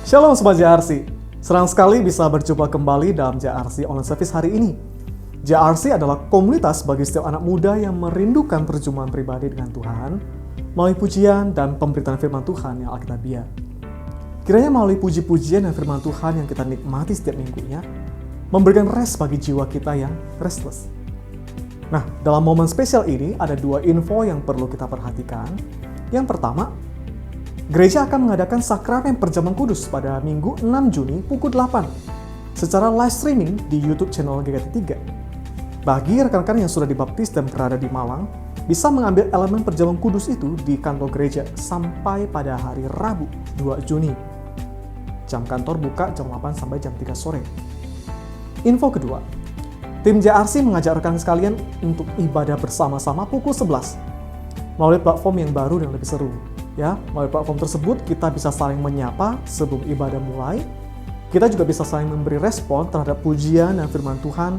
Shalom Sobat JRC, senang sekali bisa berjumpa kembali dalam JRC Online Service hari ini. JRC adalah komunitas bagi setiap anak muda yang merindukan perjumpaan pribadi dengan Tuhan melalui pujian dan pemberitaan firman Tuhan yang alkitabiah. Kiranya melalui puji-pujian dan firman Tuhan yang kita nikmati setiap minggunya, memberikan rest bagi jiwa kita yang restless. Nah, dalam momen spesial ini ada dua info yang perlu kita perhatikan. Yang pertama, gereja akan mengadakan sakramen perjamuan kudus pada Minggu 6 Juni pukul 8 secara live streaming di YouTube channel GKT3. Bagi rekan-rekan yang sudah dibaptis dan berada di Malang, bisa mengambil elemen perjamuan kudus itu di kantor gereja sampai pada hari Rabu 2 Juni. Jam kantor buka jam 8 sampai jam 3 sore. Info kedua, tim JRC mengajak rekan sekalian untuk ibadah bersama-sama pukul 11 melalui platform yang baru dan lebih seru. Ya, melalui platform tersebut kita bisa saling menyapa sebelum ibadah mulai. Kita juga bisa saling memberi respon terhadap pujian dan firman Tuhan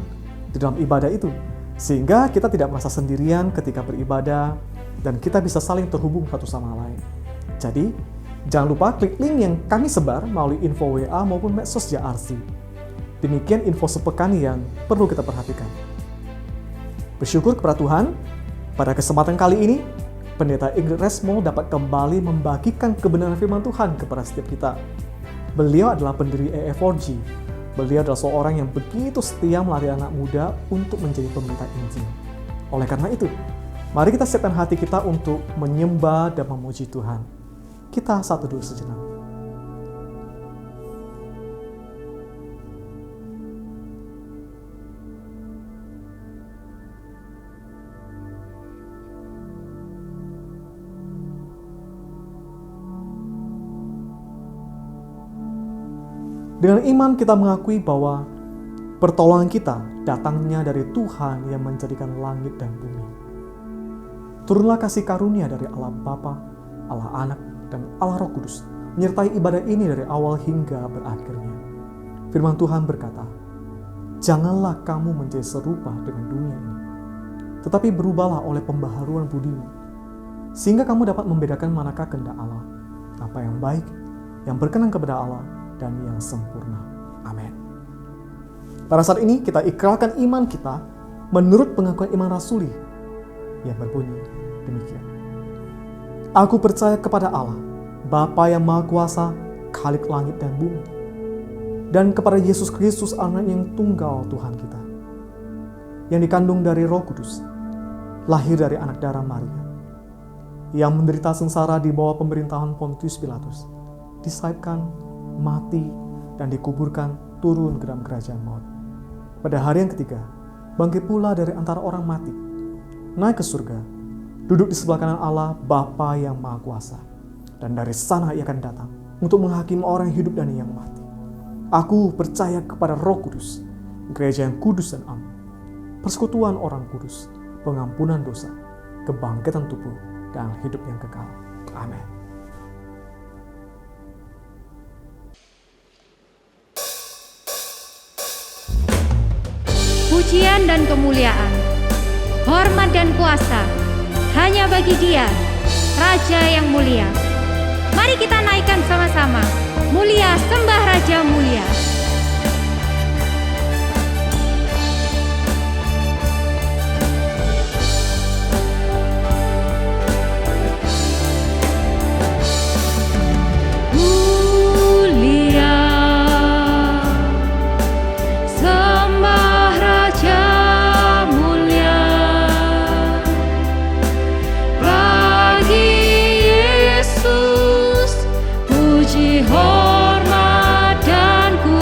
di dalam ibadah itu. Sehingga kita tidak merasa sendirian ketika beribadah dan kita bisa saling terhubung satu sama lain. Jadi, jangan lupa klik link yang kami sebar melalui info WA maupun medsos JRC. Demikian info sepekan yang perlu kita perhatikan. Bersyukur kepada Tuhan, pada kesempatan kali ini Pendeta Ingrid Resmo dapat kembali membagikan kebenaran firman Tuhan kepada setiap kita. Beliau adalah pendiri EF4G. Beliau adalah seorang yang begitu setia melatih anak muda untuk menjadi pemberita Injil. Oleh karena itu, mari kita siapkan hati kita untuk menyembah dan memuji Tuhan. Kita satu dulu sejenak. Dengan iman kita mengakui bahwa pertolongan kita datangnya dari Tuhan yang menjadikan langit dan bumi. Turunlah kasih karunia dari Allah Bapa, Allah Anak, dan Allah Roh Kudus, menyertai ibadah ini dari awal hingga berakhirnya. Firman Tuhan berkata, "Janganlah kamu menjadi serupa dengan dunia ini, tetapi berubahlah oleh pembaharuan budimu, sehingga kamu dapat membedakan manakah kehendak Allah, apa yang baik, yang berkenan kepada Allah, dan yang sempurna." Amin. Pada saat ini kita ikrarkan iman kita menurut pengakuan iman rasuli yang berbunyi demikian. Aku percaya kepada Allah, Bapa yang Maha Kuasa, Khalik langit dan bumi, dan kepada Yesus Kristus Anak yang tunggal Tuhan kita, yang dikandung dari Roh Kudus, lahir dari anak darah Maria, yang menderita sengsara di bawah pemerintahan Pontius Pilatus, disalibkan, mati, dan dikuburkan, turun ke dalam kerajaan maut. Pada hari yang ketiga, bangkit pula dari antara orang mati, naik ke surga, duduk di sebelah kanan Allah Bapa yang Maha Kuasa, dan dari sana ia akan datang untuk menghakimi orang yang hidup dan yang mati. Aku percaya kepada Roh Kudus, gereja yang kudus dan am, persekutuan orang kudus, pengampunan dosa, kebangkitan tubuh, dan hidup yang kekal. Amin. Pujian dan kemuliaan, hormat dan kuasa hanya bagi Dia, Raja yang mulia. Mari kita naikkan sama-sama. Mulia sembah Raja mulia. Hormat dan ku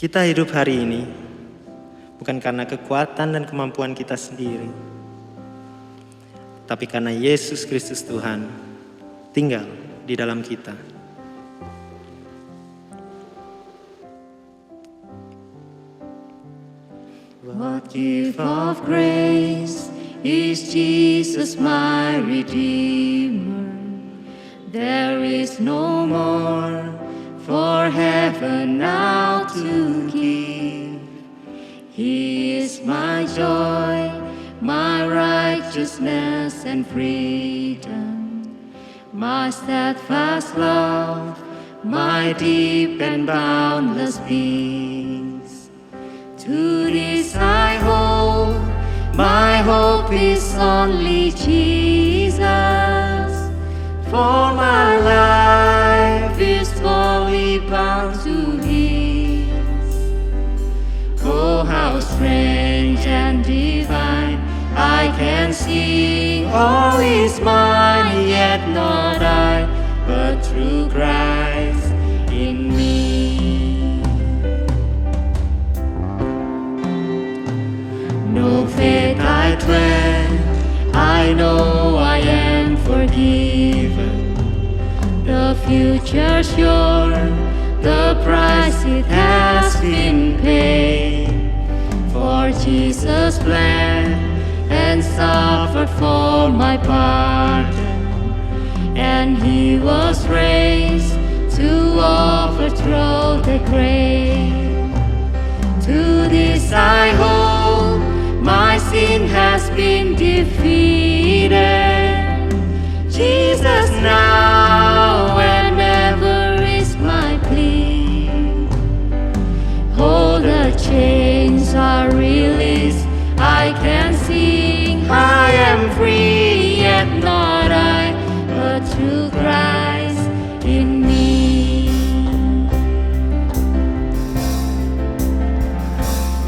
Kita hidup hari ini bukan karena kekuatan dan kemampuan kita sendiri, tapi karena Yesus Kristus Tuhan tinggal di dalam kita. What gift of grace is Jesus my Redeemer? There is no more for heaven now to give. He is my joy, my righteousness and freedom, my steadfast love, my deep and boundless peace. To this I hold, my hope is only Jesus, for my life is fully bound to His. Oh, how strange and divine, I can sing all is mine, yet not I, but through Christ in me. No faith I tread, I know I am forgiven. The future sure, the price it has been paid. For Jesus bled and suffered for my pardon, and He was raised to overthrow the grave. To this I hold, my sin has been defeated. Jesus now and ever is my plea. Oh, the chains are released, I can sing, I am free, yet not I, but through Christ in me.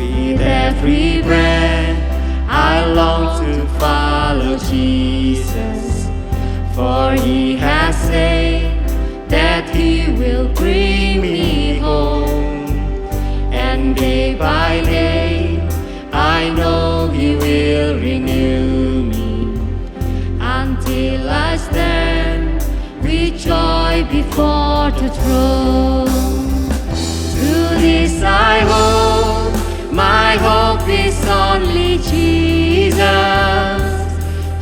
With every breath I long to follow Jesus, for He has said that He will bring me home, and day by day I know He will renew me, until I stand with joy before the throne. To this I hold, my hope is only Jesus.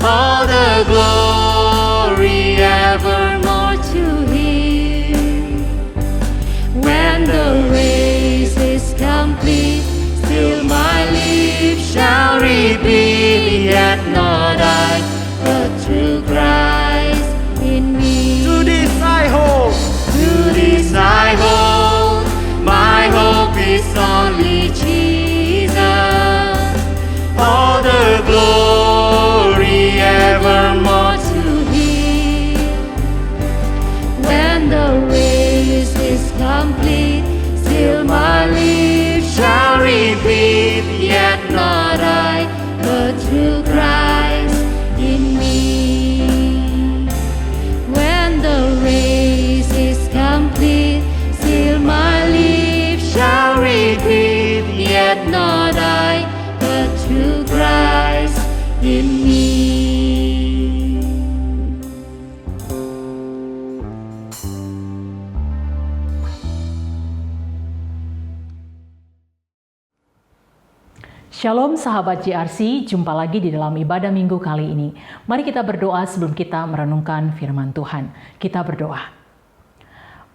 All the glory evermore to Him. When the race is complete, still my lips shall repeat, yet not I, but through Christ in me. To this I hold, To this I hold, my hope is only Jesus. All the glory evermore to Him. When the race is complete, still my lips shall repeat, yet not I, but through Christ in me. When the race is complete, still my lips shall repeat, yet not I, but through Christ in me. Shalom sahabat JRC, jumpa lagi di dalam ibadah minggu kali ini. Mari kita berdoa sebelum kita merenungkan firman Tuhan. Kita berdoa.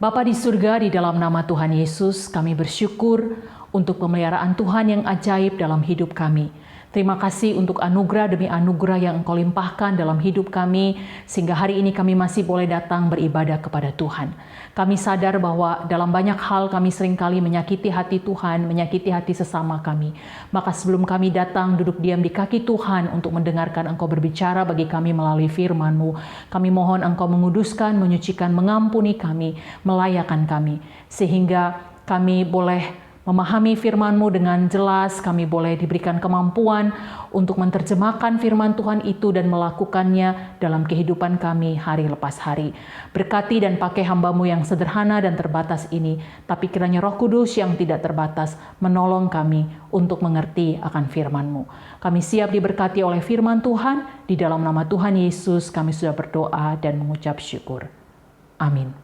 Bapa di surga, di dalam nama Tuhan Yesus, kami bersyukur untuk pemeliharaan Tuhan yang ajaib dalam hidup kami. Terima kasih untuk anugerah demi anugerah yang Engkau limpahkan dalam hidup kami, sehingga hari ini kami masih boleh datang beribadah kepada Tuhan. Kami sadar bahwa dalam banyak hal kami seringkali menyakiti hati Tuhan, menyakiti hati sesama kami. Maka sebelum kami datang duduk diam di kaki Tuhan untuk mendengarkan Engkau berbicara bagi kami melalui firman-Mu, kami mohon Engkau menguduskan, menyucikan, mengampuni kami, melayakan kami, sehingga kami boleh memahami firman-Mu dengan jelas, kami boleh diberikan kemampuan untuk menerjemahkan firman Tuhan itu dan melakukannya dalam kehidupan kami hari lepas hari. Berkati dan pakai hamba-Mu yang sederhana dan terbatas ini, tapi kiranya Roh Kudus yang tidak terbatas menolong kami untuk mengerti akan firman-Mu. Kami siap diberkati oleh firman Tuhan, di dalam nama Tuhan Yesus kami sudah berdoa dan mengucap syukur. Amin.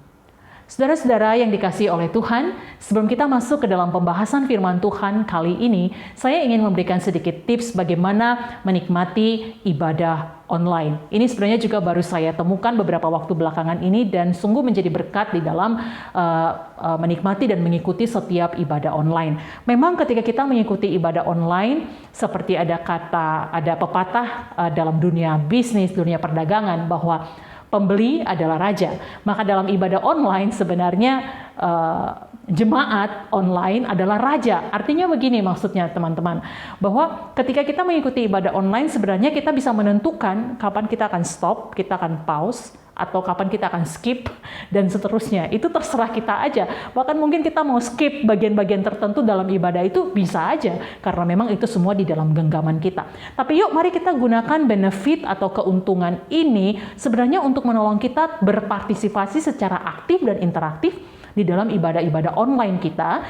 Saudara-saudara yang dikasihi oleh Tuhan, sebelum kita masuk ke dalam pembahasan firman Tuhan kali ini, saya ingin memberikan sedikit tips bagaimana menikmati ibadah online. Ini sebenarnya juga baru saya temukan beberapa waktu belakangan ini dan sungguh menjadi berkat di dalam menikmati dan mengikuti setiap ibadah online. Memang ketika kita mengikuti ibadah online, seperti ada pepatah dalam dunia bisnis, dunia perdagangan bahwa pembeli adalah raja. Maka dalam ibadah online sebenarnya jemaat online adalah raja. Artinya begini maksudnya teman-teman, bahwa ketika kita mengikuti ibadah online sebenarnya kita bisa menentukan kapan kita akan stop, kita akan pause, atau kapan kita akan skip, dan seterusnya. Itu terserah kita aja. Bahkan mungkin kita mau skip bagian-bagian tertentu dalam ibadah itu bisa aja, karena memang itu semua di dalam genggaman kita. Tapi yuk mari kita gunakan benefit atau keuntungan ini sebenarnya untuk menolong kita berpartisipasi secara aktif dan interaktif di dalam ibadah-ibadah online kita,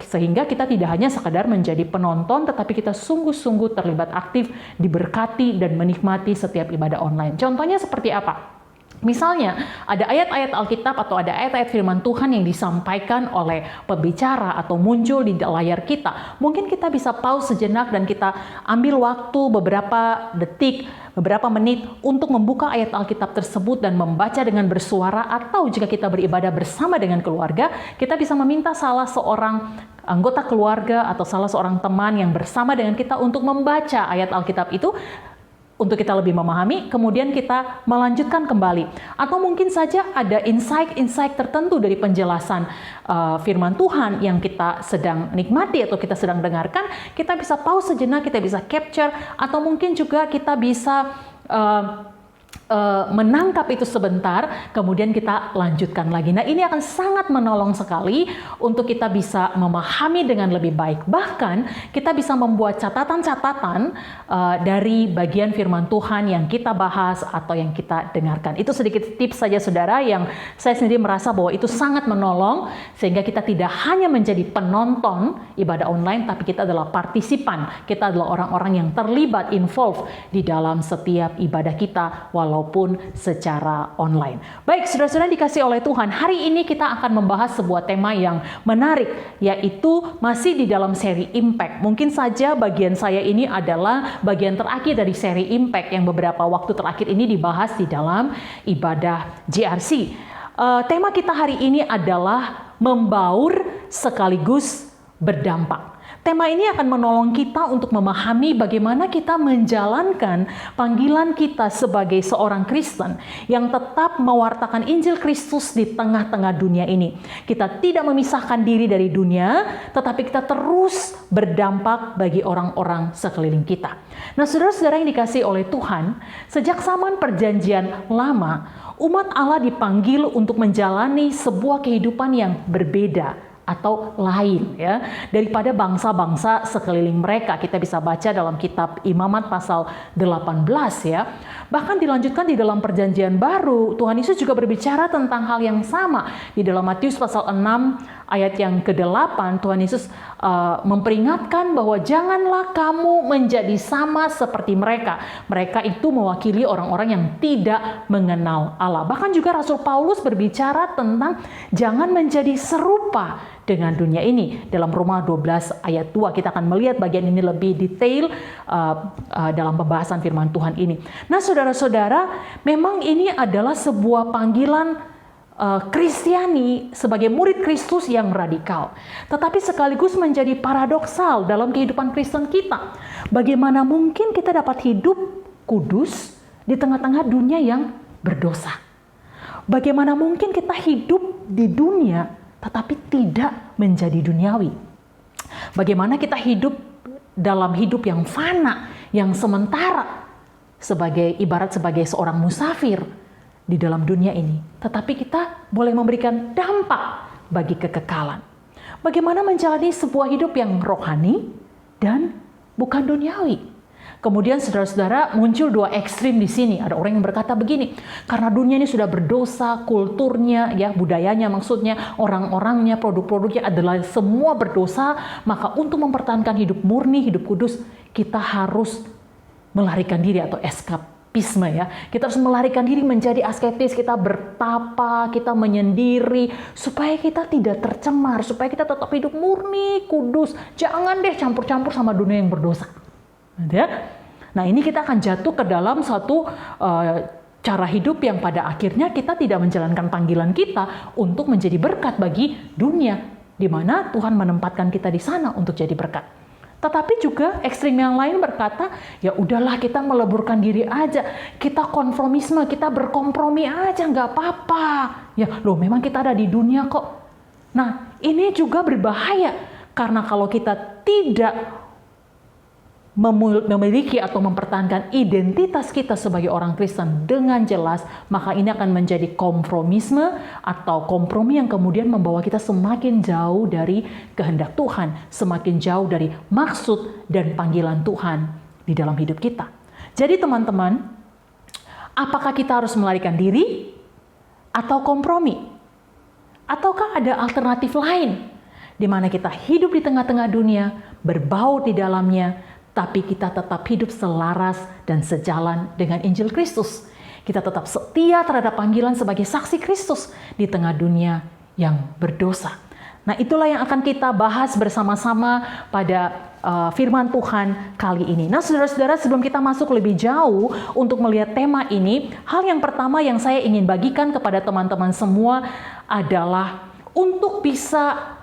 sehingga kita tidak hanya sekadar menjadi penonton, tetapi kita sungguh-sungguh terlibat aktif, diberkati dan menikmati setiap ibadah online. Contohnya seperti apa? Misalnya, ada ayat-ayat Alkitab atau ada ayat-ayat firman Tuhan yang disampaikan oleh pembicara atau muncul di layar kita. Mungkin kita bisa pause sejenak dan kita ambil waktu beberapa detik, beberapa menit untuk membuka ayat Alkitab tersebut dan membaca dengan bersuara, atau jika kita beribadah bersama dengan keluarga, kita bisa meminta salah seorang anggota keluarga atau salah seorang teman yang bersama dengan kita untuk membaca ayat Alkitab itu, untuk kita lebih memahami, kemudian kita melanjutkan kembali. Atau mungkin saja ada insight-insight tertentu dari penjelasan firman Tuhan yang kita sedang nikmati atau kita sedang dengarkan, kita bisa pause sejenak, kita bisa capture, atau mungkin juga kita bisa menangkap itu sebentar, kemudian kita lanjutkan lagi. Nah, ini akan sangat menolong sekali untuk kita bisa memahami dengan lebih baik. Bahkan kita bisa membuat catatan-catatan dari bagian firman Tuhan yang kita bahas atau yang kita dengarkan. Itu sedikit tips saja saudara yang saya sendiri merasa bahwa itu sangat menolong, sehingga kita tidak hanya menjadi penonton ibadah online, tapi kita adalah partisipan. Kita adalah orang-orang yang terlibat, involved di dalam setiap ibadah kita, walaupun secara online. Baik, saudara-saudara dikasih oleh Tuhan, hari ini kita akan membahas sebuah tema yang menarik, yaitu masih di dalam seri Impact. Mungkin saja bagian saya ini adalah bagian terakhir dari seri Impact yang beberapa waktu terakhir ini dibahas di dalam ibadah JRC. Tema kita hari ini adalah membaur sekaligus berdampak. Tema ini akan menolong kita untuk memahami bagaimana kita menjalankan panggilan kita sebagai seorang Kristen yang tetap mewartakan Injil Kristus di tengah-tengah dunia ini. Kita tidak memisahkan diri dari dunia, tetapi kita terus berdampak bagi orang-orang sekeliling kita. Nah, saudara-saudara yang dikasihi oleh Tuhan, sejak zaman Perjanjian Lama, umat Allah dipanggil untuk menjalani sebuah kehidupan yang berbeda atau lain ya daripada bangsa-bangsa sekeliling mereka. Kita bisa baca dalam kitab Imamat pasal 18 ya. Bahkan dilanjutkan di dalam Perjanjian Baru, Tuhan Yesus juga berbicara tentang hal yang sama. Di dalam Matius pasal 6 ayat yang ke-8, Tuhan Yesus memperingatkan bahwa janganlah kamu menjadi sama seperti mereka. Mereka itu mewakili orang-orang yang tidak mengenal Allah. Bahkan juga Rasul Paulus berbicara tentang jangan menjadi serupa dengan dunia ini. Dalam Roma 12 ayat 2 kita akan melihat bagian ini lebih detail dalam pembahasan firman Tuhan ini. Nah, saudara-saudara, memang ini adalah sebuah panggilan Kristiani sebagai murid Kristus yang radikal, tetapi sekaligus menjadi paradoksal dalam kehidupan Kristen kita. Bagaimana mungkin kita dapat hidup kudus di tengah-tengah dunia yang berdosa? Bagaimana mungkin kita hidup di dunia tetapi tidak menjadi duniawi? Bagaimana kita hidup dalam hidup yang fana, yang sementara, ibarat sebagai seorang musafir di dalam dunia ini, tetapi kita boleh memberikan dampak bagi kekekalan. Bagaimana menjalani sebuah hidup yang rohani dan bukan duniawi. Kemudian saudara-saudara, muncul dua ekstrim di sini. Ada orang yang berkata begini, karena dunia ini sudah berdosa, kulturnya, ya budayanya maksudnya, orang-orangnya, produk-produknya adalah semua berdosa, maka untuk mempertahankan hidup murni, hidup kudus, kita harus melarikan diri atau eskapisme ya. Kita harus melarikan diri menjadi asketis, kita bertapa, kita menyendiri, supaya kita tidak tercemar, supaya kita tetap hidup murni, kudus. Jangan deh campur-campur sama dunia yang berdosa. Ya. Nah ini kita akan jatuh ke dalam satu cara hidup yang pada akhirnya kita tidak menjalankan panggilan kita untuk menjadi berkat bagi dunia, di mana Tuhan menempatkan kita di sana untuk jadi berkat. Tetapi juga ekstrim yang lain berkata, ya udahlah kita meleburkan diri aja, kita konformisme, kita berkompromi aja, nggak apa-apa. Ya loh memang kita ada di dunia kok. Nah ini juga berbahaya, karena kalau kita tidak memiliki atau mempertahankan identitas kita sebagai orang Kristen dengan jelas, maka ini akan menjadi kompromisme atau kompromi yang kemudian membawa kita semakin jauh dari kehendak Tuhan, semakin jauh dari maksud dan panggilan Tuhan di dalam hidup kita. Jadi teman-teman, apakah kita harus melarikan diri atau kompromi? Ataukah ada alternatif lain di mana kita hidup di tengah-tengah dunia, berbaur di dalamnya, tapi kita tetap hidup selaras dan sejalan dengan Injil Kristus. Kita tetap setia terhadap panggilan sebagai saksi Kristus di tengah dunia yang berdosa. Nah itulah yang akan kita bahas bersama-sama pada firman Tuhan kali ini. Nah saudara-saudara, sebelum kita masuk lebih jauh untuk melihat tema ini, hal yang pertama yang saya ingin bagikan kepada teman-teman semua adalah untuk bisa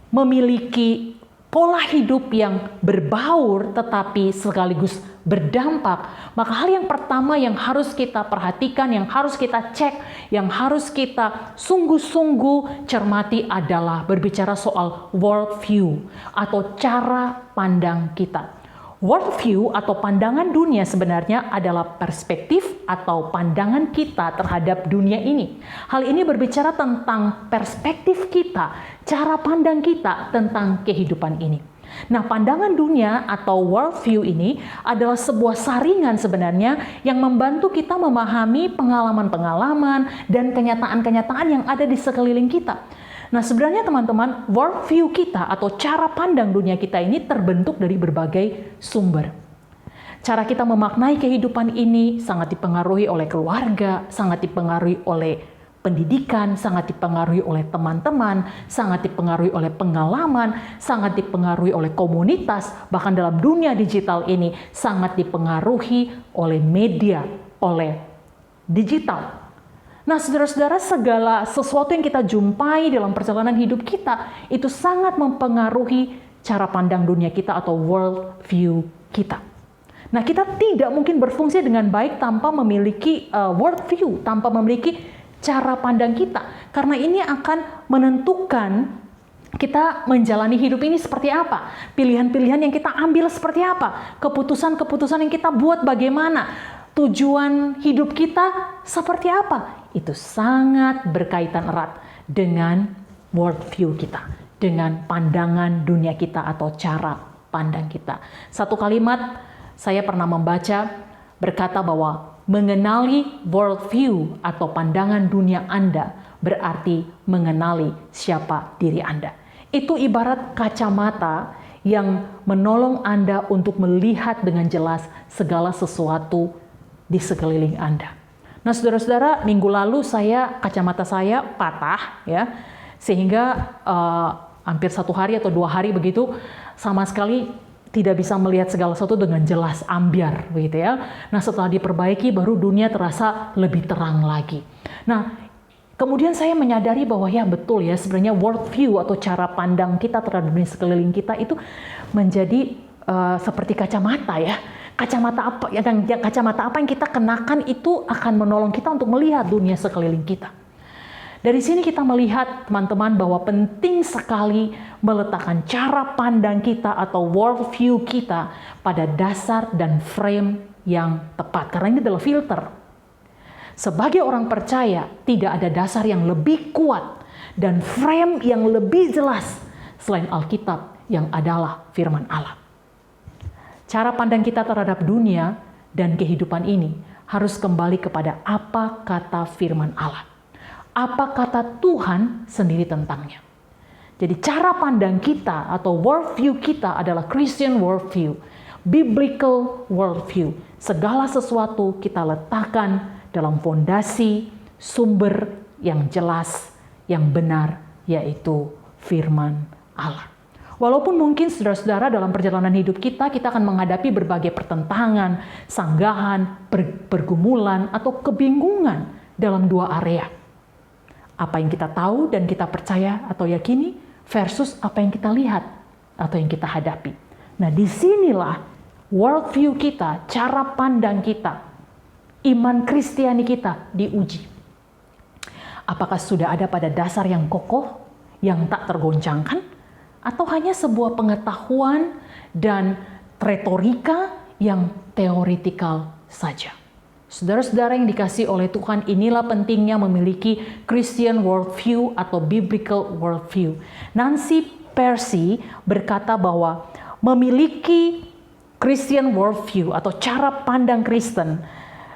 memiliki pola hidup yang berbaur tetapi sekaligus berdampak, maka hal yang pertama yang harus kita perhatikan, yang harus kita cek, yang harus kita sungguh-sungguh cermati adalah berbicara soal world view atau cara pandang kita. World view atau pandangan dunia sebenarnya adalah perspektif atau pandangan kita terhadap dunia ini. Hal ini berbicara tentang perspektif kita, cara pandang kita tentang kehidupan ini. Nah, pandangan dunia atau world view ini adalah sebuah saringan sebenarnya yang membantu kita memahami pengalaman-pengalaman dan kenyataan-kenyataan yang ada di sekeliling kita. Nah sebenarnya teman-teman, world view kita atau cara pandang dunia kita ini terbentuk dari berbagai sumber. Cara kita memaknai kehidupan ini sangat dipengaruhi oleh keluarga, sangat dipengaruhi oleh pendidikan, sangat dipengaruhi oleh teman-teman, sangat dipengaruhi oleh pengalaman, sangat dipengaruhi oleh komunitas, bahkan dalam dunia digital ini sangat dipengaruhi oleh media, oleh digital. Nah saudara-saudara, segala sesuatu yang kita jumpai dalam perjalanan hidup kita itu sangat mempengaruhi cara pandang dunia kita atau world view kita. Nah kita tidak mungkin berfungsi dengan baik tanpa memiliki world view, tanpa memiliki cara pandang kita. Karena ini akan menentukan kita menjalani hidup ini seperti apa, pilihan-pilihan yang kita ambil seperti apa, keputusan-keputusan yang kita buat bagaimana, tujuan hidup kita seperti apa. Itu sangat berkaitan erat dengan world view kita, dengan pandangan dunia kita atau cara pandang kita. Satu kalimat saya pernah membaca berkata bahwa mengenali world view atau pandangan dunia Anda berarti mengenali siapa diri Anda. Itu ibarat kacamata yang menolong Anda untuk melihat dengan jelas segala sesuatu di sekeliling Anda. Nah saudara-saudara, minggu lalu kacamata saya patah ya, sehingga hampir 1 hari atau 2 hari begitu sama sekali tidak bisa melihat segala sesuatu dengan jelas, ambyar begitu ya. Nah setelah diperbaiki baru dunia terasa lebih terang lagi. Nah kemudian saya menyadari bahwa ya betul ya, sebenarnya world view atau cara pandang kita terhadap dunia sekeliling kita itu menjadi seperti kacamata ya. Kacamata apa yang kita kenakan itu akan menolong kita untuk melihat dunia sekeliling kita. Dari sini kita melihat teman-teman bahwa penting sekali meletakkan cara pandang kita atau world view kita pada dasar dan frame yang tepat. Karena ini adalah filter. Sebagai orang percaya tidak ada dasar yang lebih kuat dan frame yang lebih jelas selain Alkitab yang adalah firman Allah. Cara pandang kita terhadap dunia dan kehidupan ini harus kembali kepada apa kata firman Allah. Apa kata Tuhan sendiri tentangnya. Jadi cara pandang kita atau worldview kita adalah Christian worldview, biblical worldview. Segala sesuatu kita letakkan dalam fondasi sumber yang jelas, yang benar, yaitu firman Allah. Walaupun mungkin saudara-saudara dalam perjalanan hidup kita akan menghadapi berbagai pertentangan, sanggahan, pergumulan, atau kebingungan dalam dua area. Apa yang kita tahu dan kita percaya atau yakini versus apa yang kita lihat atau yang kita hadapi. Nah, disinilah worldview kita, cara pandang kita, iman Kristiani kita diuji. Apakah sudah ada pada dasar yang kokoh, yang tak tergoncangkan? Atau hanya sebuah pengetahuan dan retorika yang teoretikal saja. Saudara-saudara yang dikasihi oleh Tuhan, inilah pentingnya memiliki Christian worldview atau biblical worldview. Nancy Pearcey berkata bahwa memiliki Christian worldview atau cara pandang Kristen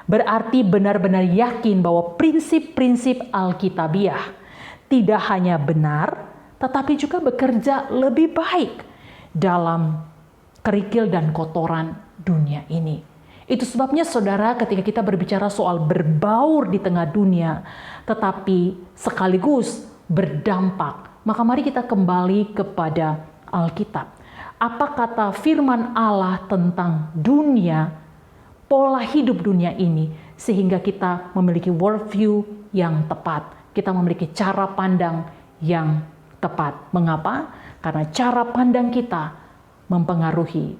berarti benar-benar yakin bahwa prinsip-prinsip Alkitabiah tidak hanya benar, tetapi juga bekerja lebih baik dalam kerikil dan kotoran dunia ini. Itu sebabnya saudara, ketika kita berbicara soal berbaur di tengah dunia, tetapi sekaligus berdampak, maka mari kita kembali kepada Alkitab. Apa kata firman Allah tentang dunia, pola hidup dunia ini, sehingga kita memiliki worldview yang tepat. Kita memiliki cara pandang yang tepat. Mengapa? Karena cara pandang kita mempengaruhi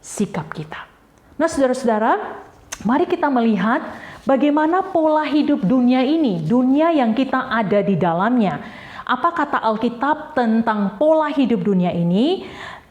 sikap kita. Nah, saudara-saudara, mari kita melihat bagaimana pola hidup dunia ini, dunia yang kita ada di dalamnya. Apa kata Alkitab tentang pola hidup dunia ini,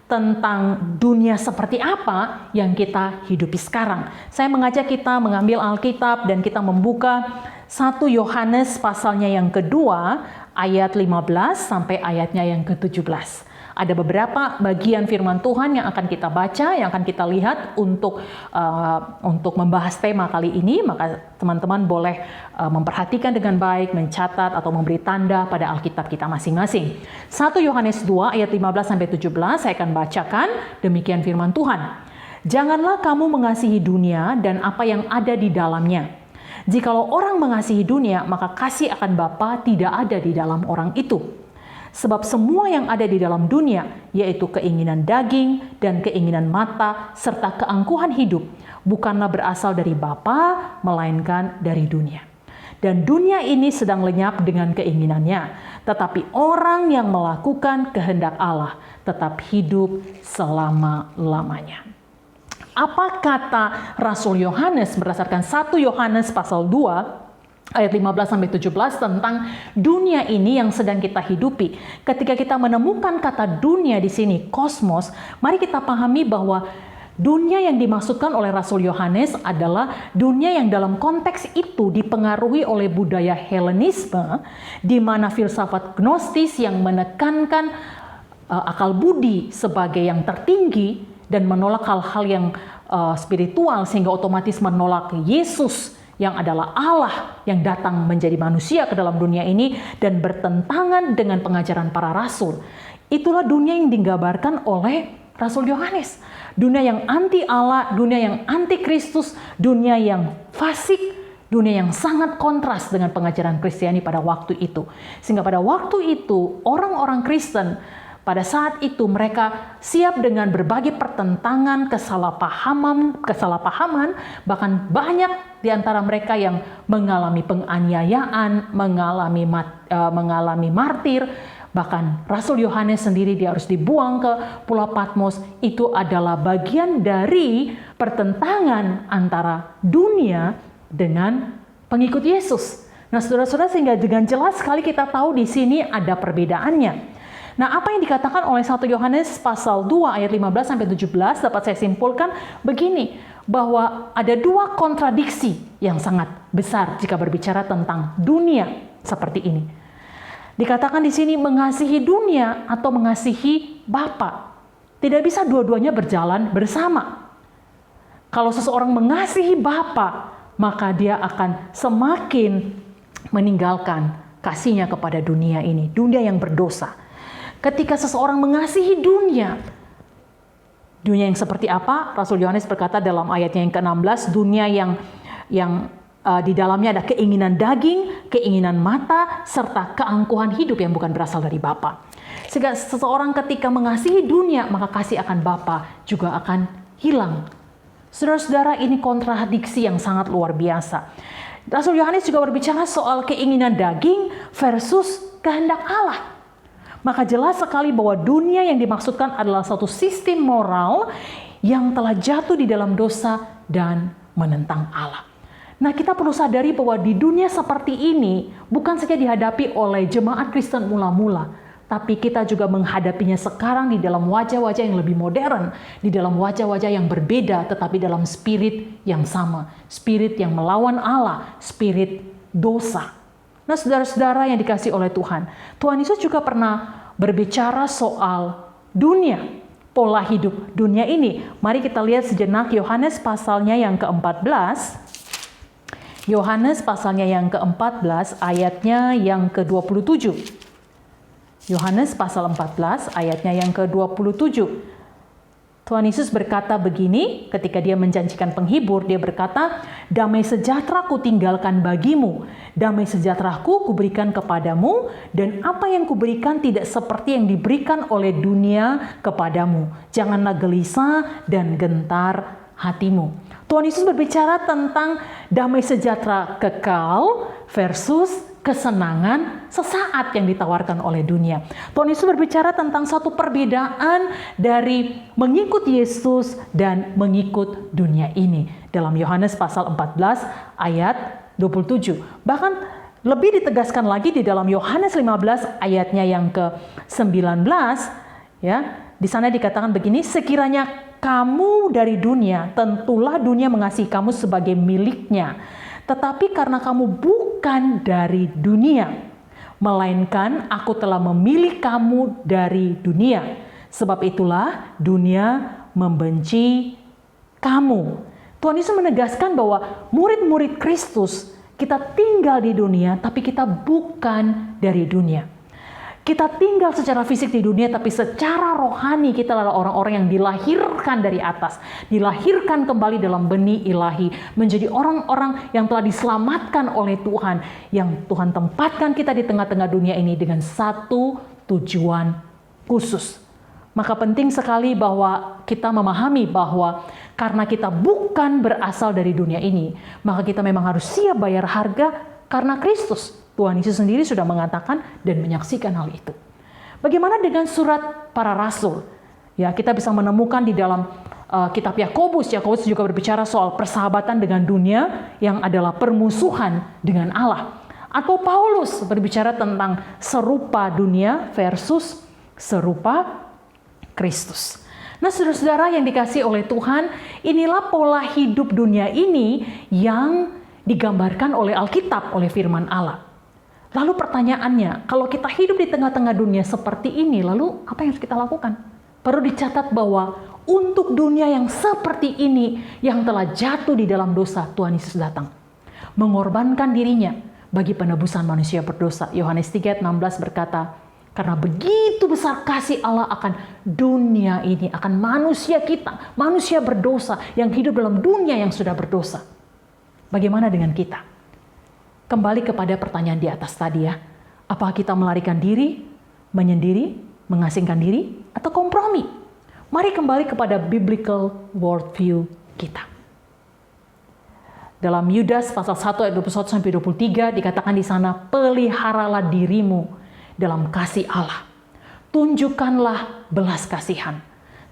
tentang dunia seperti apa yang kita hidupi sekarang. Saya mengajak kita mengambil Alkitab dan kita membuka 1 Yohanes pasalnya yang kedua, ayat 15 sampai ayatnya yang ke-17. Ada beberapa bagian firman Tuhan yang akan kita baca, yang akan kita lihat untuk membahas tema kali ini. Maka teman-teman boleh memperhatikan dengan baik, mencatat atau memberi tanda pada Alkitab kita masing-masing. 1 Yohanes 2 ayat 15 sampai 17 saya akan bacakan, demikian firman Tuhan. Janganlah kamu mengasihi dunia dan apa yang ada di dalamnya. Jikalau orang mengasihi dunia, maka kasih akan Bapa tidak ada di dalam orang itu. Sebab semua yang ada di dalam dunia, yaitu keinginan daging dan keinginan mata, serta keangkuhan hidup, bukanlah berasal dari Bapa, melainkan dari dunia. Dan dunia ini sedang lenyap dengan keinginannya, tetapi orang yang melakukan kehendak Allah tetap hidup selama-lamanya. Apa kata Rasul Yohanes berdasarkan 1 Yohanes pasal 2 ayat 15 sampai 17 tentang dunia ini yang sedang kita hidupi. Ketika kita menemukan kata dunia di sini, kosmos, mari kita pahami bahwa dunia yang dimaksudkan oleh Rasul Yohanes adalah dunia yang dalam konteks itu dipengaruhi oleh budaya Helenisme, di mana filsafat Gnostis yang menekankan akal budi sebagai yang tertinggi dan menolak hal-hal yang spiritual, sehingga otomatis menolak Yesus yang adalah Allah yang datang menjadi manusia ke dalam dunia ini dan bertentangan dengan pengajaran para rasul. Itulah dunia yang digambarkan oleh Rasul Yohanes. Dunia yang anti Allah, dunia yang anti Kristus, dunia yang fasik, dunia yang sangat kontras dengan pengajaran Kristiani pada waktu itu. Sehingga pada waktu itu orang-orang Kristen pada saat itu mereka siap dengan berbagai pertentangan, kesalahpahaman, bahkan banyak di antara mereka yang mengalami penganiayaan, mengalami martir. Bahkan Rasul Yohanes sendiri dia harus dibuang ke Pulau Patmos. Itu adalah bagian dari pertentangan antara dunia dengan pengikut Yesus. Nah, saudara-saudara, sehingga dengan jelas sekali kita tahu di sini ada perbedaannya. Nah, apa yang dikatakan oleh 1 Yohanes pasal 2 ayat 15 sampai 17 dapat saya simpulkan begini, bahwa ada dua kontradiksi yang sangat besar jika berbicara tentang dunia seperti ini. Dikatakan di sini mengasihi dunia atau mengasihi Bapa. Tidak bisa dua-duanya berjalan bersama. Kalau seseorang mengasihi Bapa, maka dia akan semakin meninggalkan kasihnya kepada dunia ini, dunia yang berdosa. Ketika seseorang mengasihi dunia yang seperti apa? Rasul Yohanes berkata dalam ayatnya yang ke-16, dunia yang di dalamnya ada keinginan daging, keinginan mata, serta keangkuhan hidup yang bukan berasal dari Bapa. Sehingga seseorang ketika mengasihi dunia, maka kasih akan Bapa juga akan hilang. Saudara-saudara, ini kontradiksi yang sangat luar biasa. Rasul Yohanes juga berbicara soal keinginan daging versus kehendak Allah. Maka jelas sekali bahwa dunia yang dimaksudkan adalah suatu sistem moral yang telah jatuh di dalam dosa dan menentang Allah. Nah, kita perlu sadari bahwa di dunia seperti ini bukan saja dihadapi oleh jemaat Kristen mula-mula, tapi kita juga menghadapinya sekarang di dalam wajah-wajah yang lebih modern, di dalam wajah-wajah yang berbeda, tetapi dalam spirit yang sama, spirit yang melawan Allah, spirit dosa. Nah, saudara-saudara yang dikasihi oleh Tuhan, Tuhan Yesus juga pernah berbicara soal dunia, pola hidup dunia ini. Mari kita lihat sejenak Yohanes pasalnya yang ke-14. Yohanes pasalnya yang ke-14 ayatnya yang ke-27. Yohanes pasal 14 ayatnya yang ke-27. Tuhan Yesus berkata begini ketika dia menjanjikan penghibur, dia berkata, damai sejahtera ku tinggalkan bagimu, damai sejahtera-Ku kuberikan kepadamu, dan apa yang kuberikan tidak seperti yang diberikan oleh dunia kepadamu. Janganlah gelisah dan gentar hatimu. Tuhan Yesus berbicara tentang damai sejahtera kekal versus kesenangan sesaat yang ditawarkan oleh dunia. Tuhan Yesus berbicara tentang satu perbedaan dari mengikut Yesus dan mengikut dunia ini. Dalam Yohanes pasal 14 ayat 27. Bahkan lebih ditegaskan lagi di dalam Yohanes 15 ayatnya yang ke-19, ya. Di sana dikatakan begini, sekiranya kamu dari dunia, tentulah dunia mengasihi kamu sebagai miliknya. Tetapi karena kamu bukan dari dunia, melainkan Aku telah memilih kamu dari dunia. Sebab itulah dunia membenci kamu. Tuhan Yesus menegaskan bahwa murid-murid Kristus, kita tinggal di dunia, tapi kita bukan dari dunia. Kita tinggal secara fisik di dunia, tapi secara rohani kita adalah orang-orang yang dilahirkan dari atas. Dilahirkan kembali dalam benih ilahi. Menjadi orang-orang yang telah diselamatkan oleh Tuhan. Yang Tuhan tempatkan kita di tengah-tengah dunia ini dengan satu tujuan khusus. Maka penting sekali bahwa kita memahami bahwa karena kita bukan berasal dari dunia ini, maka kita memang harus siap bayar harga karena Kristus. Tuhan Yesus sendiri sudah mengatakan dan menyaksikan hal itu. Bagaimana dengan surat para rasul? Ya, kita bisa menemukan di dalam kitab Yakobus. Yakobus juga berbicara soal persahabatan dengan dunia yang adalah permusuhan dengan Allah. Atau Paulus berbicara tentang serupa dunia versus serupa Kristus. Nah, saudara-saudara yang dikasihi oleh Tuhan, inilah pola hidup dunia ini yang digambarkan oleh Alkitab, oleh firman Allah. Lalu pertanyaannya, kalau kita hidup di tengah-tengah dunia seperti ini, lalu apa yang harus kita lakukan? Perlu dicatat bahwa untuk dunia yang seperti ini, yang telah jatuh di dalam dosa, Tuhan Yesus datang. Mengorbankan dirinya bagi penebusan manusia berdosa. Yohanes 3:16 berkata, karena begitu besar kasih Allah akan dunia ini, akan manusia kita, manusia berdosa yang hidup dalam dunia yang sudah berdosa. Bagaimana dengan kita? Kembali kepada pertanyaan di atas tadi ya. Apakah kita melarikan diri, menyendiri, mengasingkan diri, atau kompromi? Mari kembali kepada biblical worldview kita. Dalam Yudas pasal 1 ayat 21-23 dikatakan di sana, peliharalah dirimu dalam kasih Allah. Tunjukkanlah belas kasihan.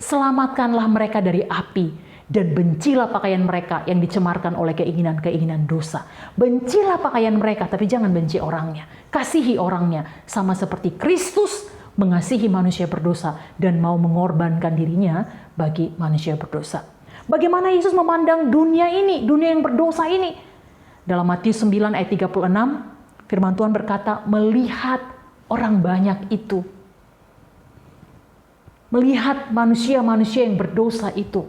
Selamatkanlah mereka dari api. Dan bencilah pakaian mereka yang dicemarkan oleh keinginan-keinginan dosa. Bencilah pakaian mereka, tapi jangan benci orangnya. Kasihi orangnya, sama seperti Kristus mengasihi manusia berdosa dan mau mengorbankan dirinya bagi manusia berdosa. Bagaimana Yesus memandang dunia ini, dunia yang berdosa ini? Dalam Matius 9 ayat 36, firman Tuhan berkata, melihat orang banyak itu, melihat manusia-manusia yang berdosa itu,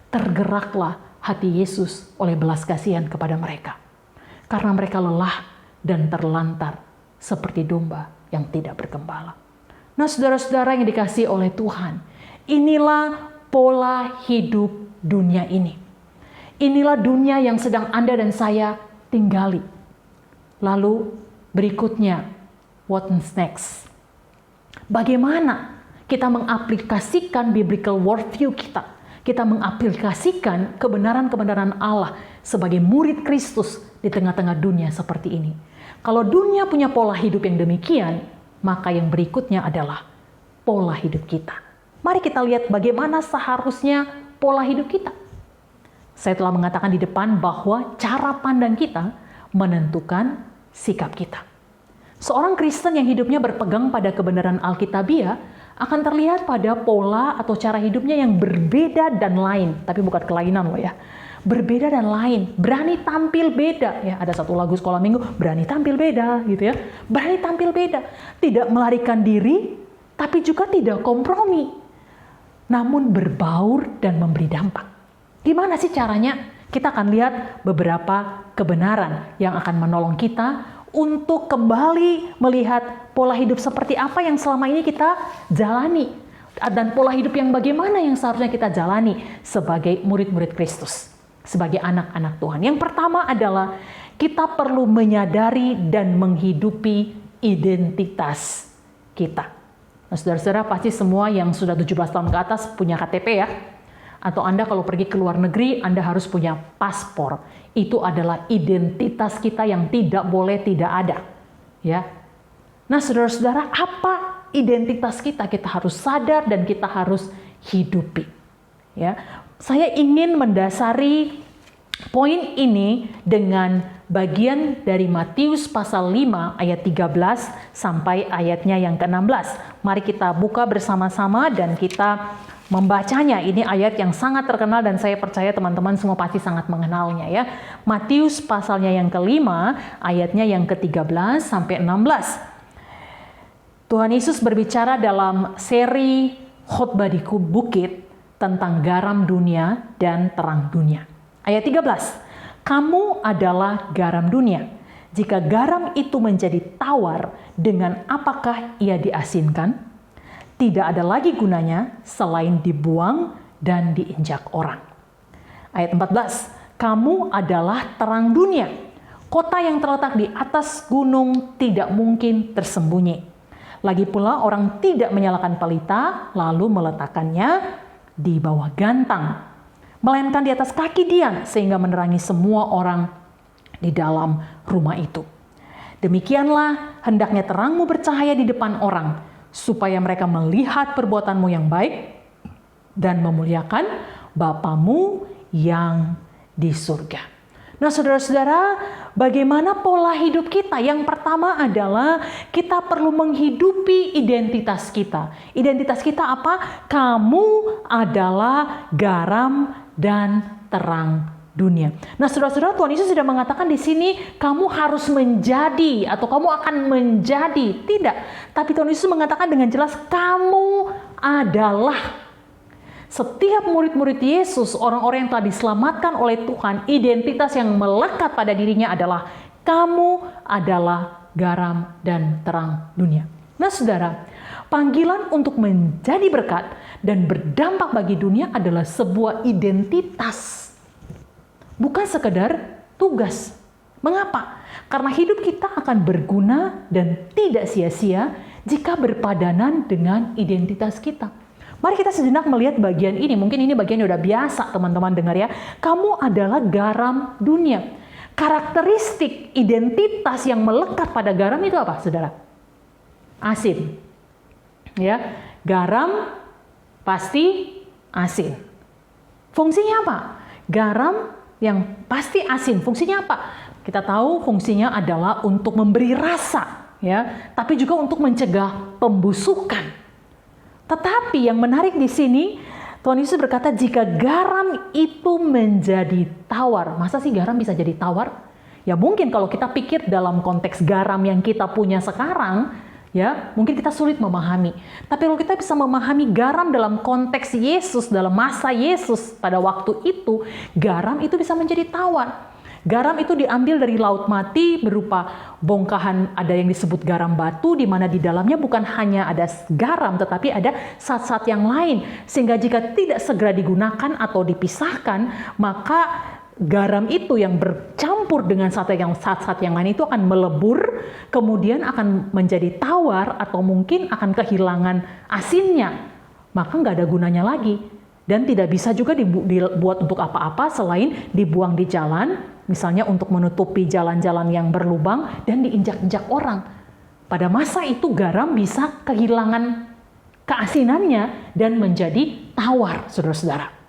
tergeraklah hati Yesus oleh belas kasihan kepada mereka. Karena mereka lelah dan terlantar seperti domba yang tidak bergembala. Nah, saudara-saudara yang dikasihi oleh Tuhan, inilah pola hidup dunia ini. Inilah dunia yang sedang Anda dan saya tinggali. Lalu berikutnya, what's next? Bagaimana kita mengaplikasikan biblical worldview kita? Kita mengaplikasikan kebenaran-kebenaran Allah sebagai murid Kristus di tengah-tengah dunia seperti ini. Kalau dunia punya pola hidup yang demikian, maka yang berikutnya adalah pola hidup kita. Mari kita lihat bagaimana seharusnya pola hidup kita. Saya telah mengatakan di depan bahwa cara pandang kita menentukan sikap kita. Seorang Kristen yang hidupnya berpegang pada kebenaran Alkitabiah akan terlihat pada pola atau cara hidupnya yang berbeda dan lain. Tapi bukan kelainan loh ya. Berbeda dan lain. Berani tampil beda. Ya, ada satu lagu sekolah minggu, berani tampil beda gitu ya. Berani tampil beda. Tidak melarikan diri, tapi juga tidak kompromi. Namun berbaur dan memberi dampak. Gimana sih caranya? Kita akan lihat beberapa kebenaran yang akan menolong kita untuk kembali melihat pola hidup seperti apa yang selama ini kita jalani. Dan pola hidup yang bagaimana yang seharusnya kita jalani sebagai murid-murid Kristus. Sebagai anak-anak Tuhan. Yang pertama adalah kita perlu menyadari dan menghidupi identitas kita. Nah, saudara-saudara pasti semua yang sudah 17 tahun ke atas punya KTP ya. Atau Anda kalau pergi ke luar negeri, Anda harus punya paspor. Itu adalah identitas kita yang tidak boleh tidak ada. Ya. Nah, saudara-saudara, apa identitas kita? Kita harus sadar dan kita harus hidupi. Ya. Saya ingin mendasari poin ini dengan bagian dari Matius pasal 5 ayat 13 sampai ayatnya yang ke-16. Mari kita buka bersama-sama dan kita membacanya. Ini ayat yang sangat terkenal dan saya percaya teman-teman semua pasti sangat mengenalnya ya. Matius pasalnya yang ke-5, ayatnya yang ke-13 sampai 16. Tuhan Yesus berbicara dalam seri khotbah di bukit tentang garam dunia dan terang dunia. Ayat 13. Kamu adalah garam dunia. Jika garam itu menjadi tawar, dengan apakah ia diasinkan? Tidak ada lagi gunanya selain dibuang dan diinjak orang. Ayat 14. Kamu adalah terang dunia. Kota yang terletak di atas gunung tidak mungkin tersembunyi. Lagi pula orang tidak menyalakan pelita lalu meletakkannya di bawah gantang, melainkan di atas kaki dian sehingga menerangi semua orang di dalam rumah itu. Demikianlah hendaknya terangmu bercahaya di depan orang, supaya mereka melihat perbuatanmu yang baik dan memuliakan Bapamu yang di surga. Nah, saudara-saudara, bagaimana pola hidup kita? Yang pertama adalah kita perlu menghidupi identitas kita. Identitas kita apa? Kamu adalah garam dan terang dunia. Nah, saudara-saudara, Tuhan Yesus sudah mengatakan di sini kamu harus menjadi atau kamu akan menjadi. Tidak. Tapi Tuhan Yesus mengatakan dengan jelas kamu adalah. Setiap murid-murid Yesus, orang-orang yang telah diselamatkan oleh Tuhan, identitas yang melekat pada dirinya adalah kamu adalah garam dan terang dunia. Nah, saudara, panggilan untuk menjadi berkat dan berdampak bagi dunia adalah sebuah identitas. Bukan sekedar tugas. Mengapa? Karena hidup kita akan berguna dan tidak sia-sia jika berpadanan dengan identitas kita. Mari kita sejenak melihat bagian ini. Mungkin ini bagian yang udah biasa teman-teman dengar ya. Kamu adalah garam dunia. Karakteristik identitas yang melekat pada garam itu apa, saudara? Asin. Ya, garam pasti asin. Fungsinya apa? Garam yang pasti asin. Fungsinya apa? Kita tahu fungsinya adalah untuk memberi rasa, ya, tapi juga untuk mencegah pembusukan. Tetapi yang menarik di sini, Tuhan Yesus berkata jika garam itu menjadi tawar. Masa sih garam bisa jadi tawar? Ya mungkin kalau kita pikir dalam konteks garam yang kita punya sekarang, Ya, mungkin kita sulit memahami. Tapi kalau kita bisa memahami garam dalam konteks Yesus, dalam masa Yesus pada waktu itu, garam itu bisa menjadi tawar. Garam itu diambil dari laut mati berupa bongkahan, ada yang disebut garam batu, di mana di dalamnya bukan hanya ada garam, tetapi ada zat-zat yang lain. Sehingga jika tidak segera digunakan atau dipisahkan, maka garam itu yang bercampur dengan zat-zat yang lain itu akan melebur, kemudian akan menjadi tawar atau mungkin akan kehilangan asinnya. Maka nggak ada gunanya lagi. Dan tidak bisa juga dibuat untuk apa-apa selain dibuang di jalan, misalnya untuk menutupi jalan-jalan yang berlubang dan diinjak-injak orang. Pada masa itu garam bisa kehilangan keasinannya dan menjadi tawar, saudara-saudara.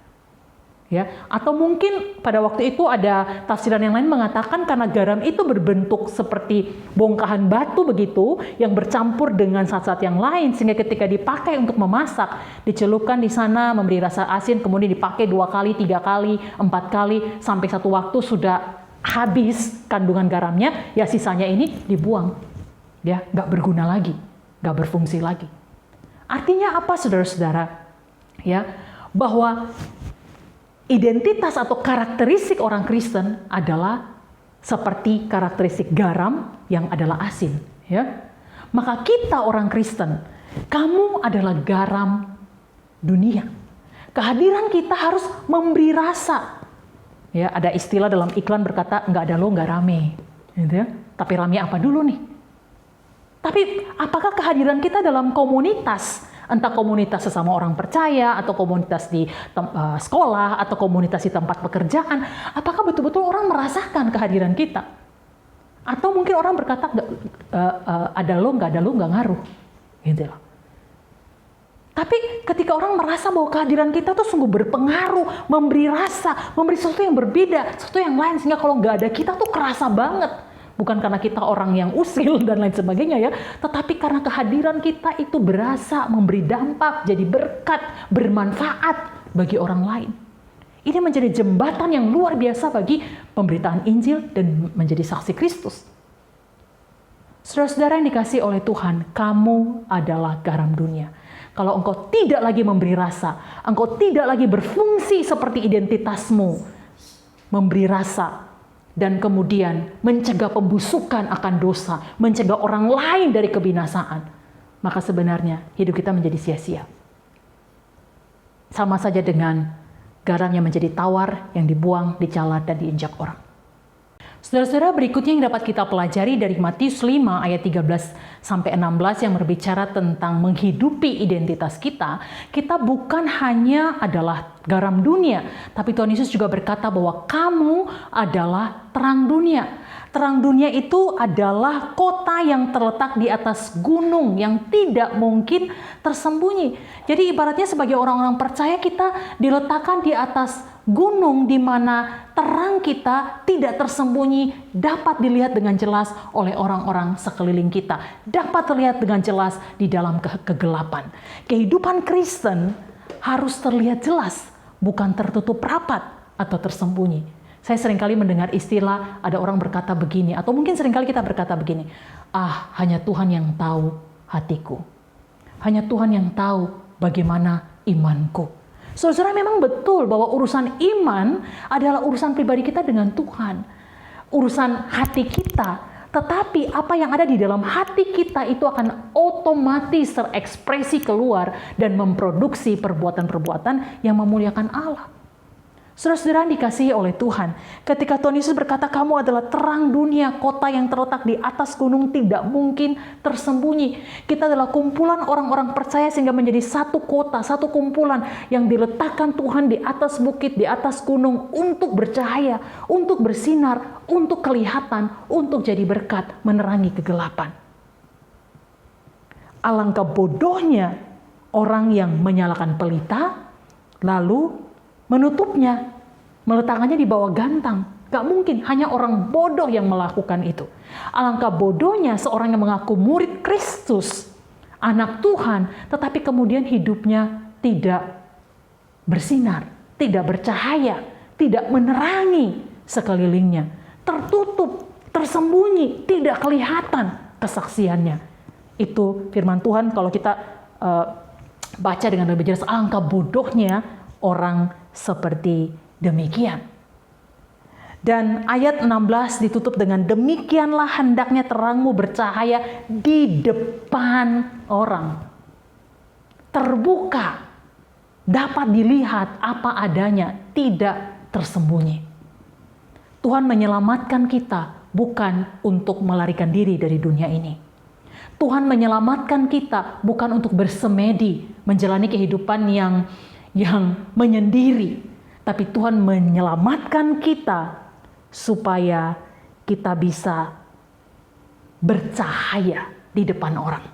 Ya, atau mungkin pada waktu itu ada tafsiran yang lain mengatakan karena garam itu berbentuk seperti bongkahan batu begitu yang bercampur dengan zat-zat yang lain, sehingga ketika dipakai untuk memasak dicelupkan di sana memberi rasa asin, kemudian dipakai 2 kali, 3 kali, 4 kali sampai satu waktu sudah habis kandungan garamnya, ya sisanya ini dibuang, ya nggak berguna lagi, nggak berfungsi lagi. Artinya apa, saudara-saudara? Ya, bahwa identitas atau karakteristik orang Kristen adalah seperti karakteristik garam yang adalah asin. Ya, maka kita orang Kristen, kamu adalah garam dunia. Kehadiran kita harus memberi rasa. Ya, ada istilah dalam iklan berkata nggak ada lo nggak rame, gitu ya. Tapi rame apa dulu nih? Tapi apakah kehadiran kita dalam komunitas? Entah komunitas sesama orang percaya, atau komunitas di sekolah, atau komunitas di tempat pekerjaan, apakah betul-betul orang merasakan kehadiran kita? Atau mungkin orang berkata, ada lo, nggak ngaruh. Gitu loh. Tapi ketika orang merasa bahwa kehadiran kita tuh sungguh berpengaruh, memberi rasa, memberi sesuatu yang berbeda, sesuatu yang lain, sehingga kalau nggak ada kita tuh kerasa banget. Bukan karena kita orang yang usil dan lain sebagainya ya, tetapi karena kehadiran kita itu berasa, memberi dampak, jadi berkat, bermanfaat bagi orang lain. Ini menjadi jembatan yang luar biasa bagi pemberitaan Injil dan menjadi saksi Kristus. Saudara-saudara yang dikasihi oleh Tuhan, kamu adalah garam dunia. Kalau engkau tidak lagi memberi rasa, engkau tidak lagi berfungsi seperti identitasmu, memberi rasa, dan kemudian mencegah pembusukan akan dosa, mencegah orang lain dari kebinasaan, maka sebenarnya hidup kita menjadi sia-sia. Sama saja dengan garam yang menjadi tawar, yang dibuang, dicalat, dan diinjak orang. Saudara-saudara, berikutnya yang dapat kita pelajari dari Matius 5 ayat 13-16 yang berbicara tentang menghidupi identitas kita. Kita bukan hanya adalah garam dunia, tapi Tuhan Yesus juga berkata bahwa kamu adalah terang dunia. Terang dunia itu adalah kota yang terletak di atas gunung yang tidak mungkin tersembunyi. Jadi ibaratnya sebagai orang-orang percaya kita diletakkan di atas gunung di mana terang kita tidak tersembunyi, dapat dilihat dengan jelas oleh orang-orang sekeliling kita, dapat terlihat dengan jelas di dalam kegelapan. Kehidupan Kristen harus terlihat jelas, bukan tertutup rapat atau tersembunyi. Saya seringkali mendengar istilah, ada orang berkata begini, atau mungkin seringkali kita berkata begini, hanya Tuhan yang tahu hatiku. Hanya Tuhan yang tahu bagaimana imanku. Saudara, memang betul bahwa urusan iman adalah urusan pribadi kita dengan Tuhan. Urusan hati kita. Tetapi apa yang ada di dalam hati kita itu akan otomatis terekspresi keluar dan memproduksi perbuatan-perbuatan yang memuliakan Allah. Saudara-saudara dikasihi oleh Tuhan, ketika Tuhan Yesus berkata kamu adalah terang dunia, kota yang terletak di atas gunung tidak mungkin tersembunyi. Kita adalah kumpulan orang-orang percaya sehingga menjadi satu kota, satu kumpulan yang diletakkan Tuhan di atas bukit, di atas gunung untuk bercahaya, untuk bersinar, untuk kelihatan, untuk jadi berkat, menerangi kegelapan. Alangkah bodohnya orang yang menyalakan pelita, lalu menutupnya, meletakkannya di bawah gantang. Gak mungkin, hanya orang bodoh yang melakukan itu. Alangkah bodohnya seorang yang mengaku murid Kristus, anak Tuhan, tetapi kemudian hidupnya tidak bersinar, tidak bercahaya, tidak menerangi sekelilingnya. Tertutup, tersembunyi, tidak kelihatan kesaksiannya. Itu firman Tuhan kalau kita baca dengan lebih jelas, angka bodohnya orang seperti demikian. Dan ayat 16 ditutup dengan demikianlah hendaknya terangmu bercahaya di depan orang. Terbuka, dapat dilihat apa adanya, tidak tersembunyi. Tuhan menyelamatkan kita bukan untuk melarikan diri dari dunia ini. Tuhan menyelamatkan kita bukan untuk bersemedi, menjalani kehidupan yang menyendiri. Tapi Tuhan menyelamatkan kita supaya kita bisa bercahaya di depan orang.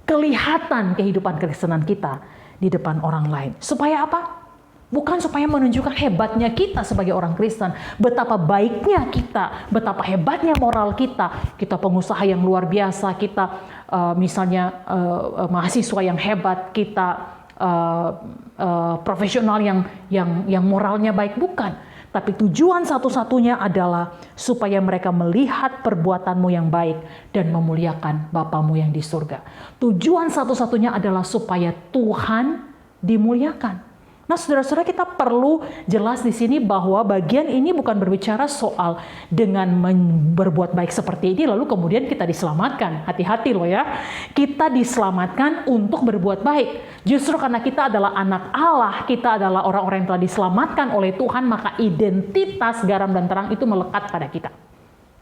Kelihatan kehidupan kekristenan kita di depan orang lain. Supaya apa? Bukan supaya menunjukkan hebatnya kita sebagai orang Kristen, betapa baiknya kita, betapa hebatnya moral kita. Kita pengusaha yang luar biasa, kita misalnya mahasiswa yang hebat, kita profesional yang moralnya baik, bukan. Tapi tujuan satu-satunya adalah supaya mereka melihat perbuatanmu yang baik dan memuliakan Bapamu yang di surga. Tujuan satu-satunya adalah supaya Tuhan dimuliakan. Nah, saudara-saudara, kita perlu jelas di sini bahwa bagian ini bukan berbicara soal dengan berbuat baik seperti ini lalu kemudian kita diselamatkan. Hati-hati loh ya. Kita diselamatkan untuk berbuat baik. Justru karena kita adalah anak Allah, kita adalah orang-orang yang telah diselamatkan oleh Tuhan, maka identitas garam dan terang itu melekat pada kita.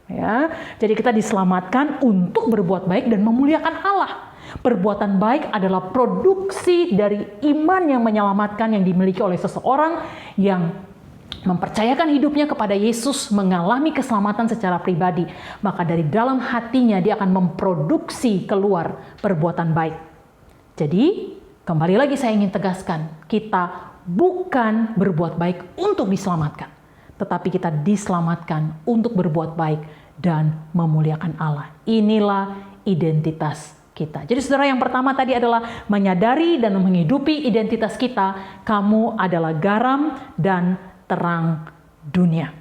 Ya, jadi kita diselamatkan untuk berbuat baik dan memuliakan Allah. Perbuatan baik adalah produksi dari iman yang menyelamatkan yang dimiliki oleh seseorang yang mempercayakan hidupnya kepada Yesus, mengalami keselamatan secara pribadi. Maka dari dalam hatinya dia akan memproduksi keluar perbuatan baik. Jadi, kembali lagi saya ingin tegaskan, kita bukan berbuat baik untuk diselamatkan, tetapi kita diselamatkan untuk berbuat baik dan memuliakan Allah. Inilah identitas kita. Jadi saudara, yang pertama tadi adalah menyadari dan menghidupi identitas kita. Kamu adalah garam dan terang dunia.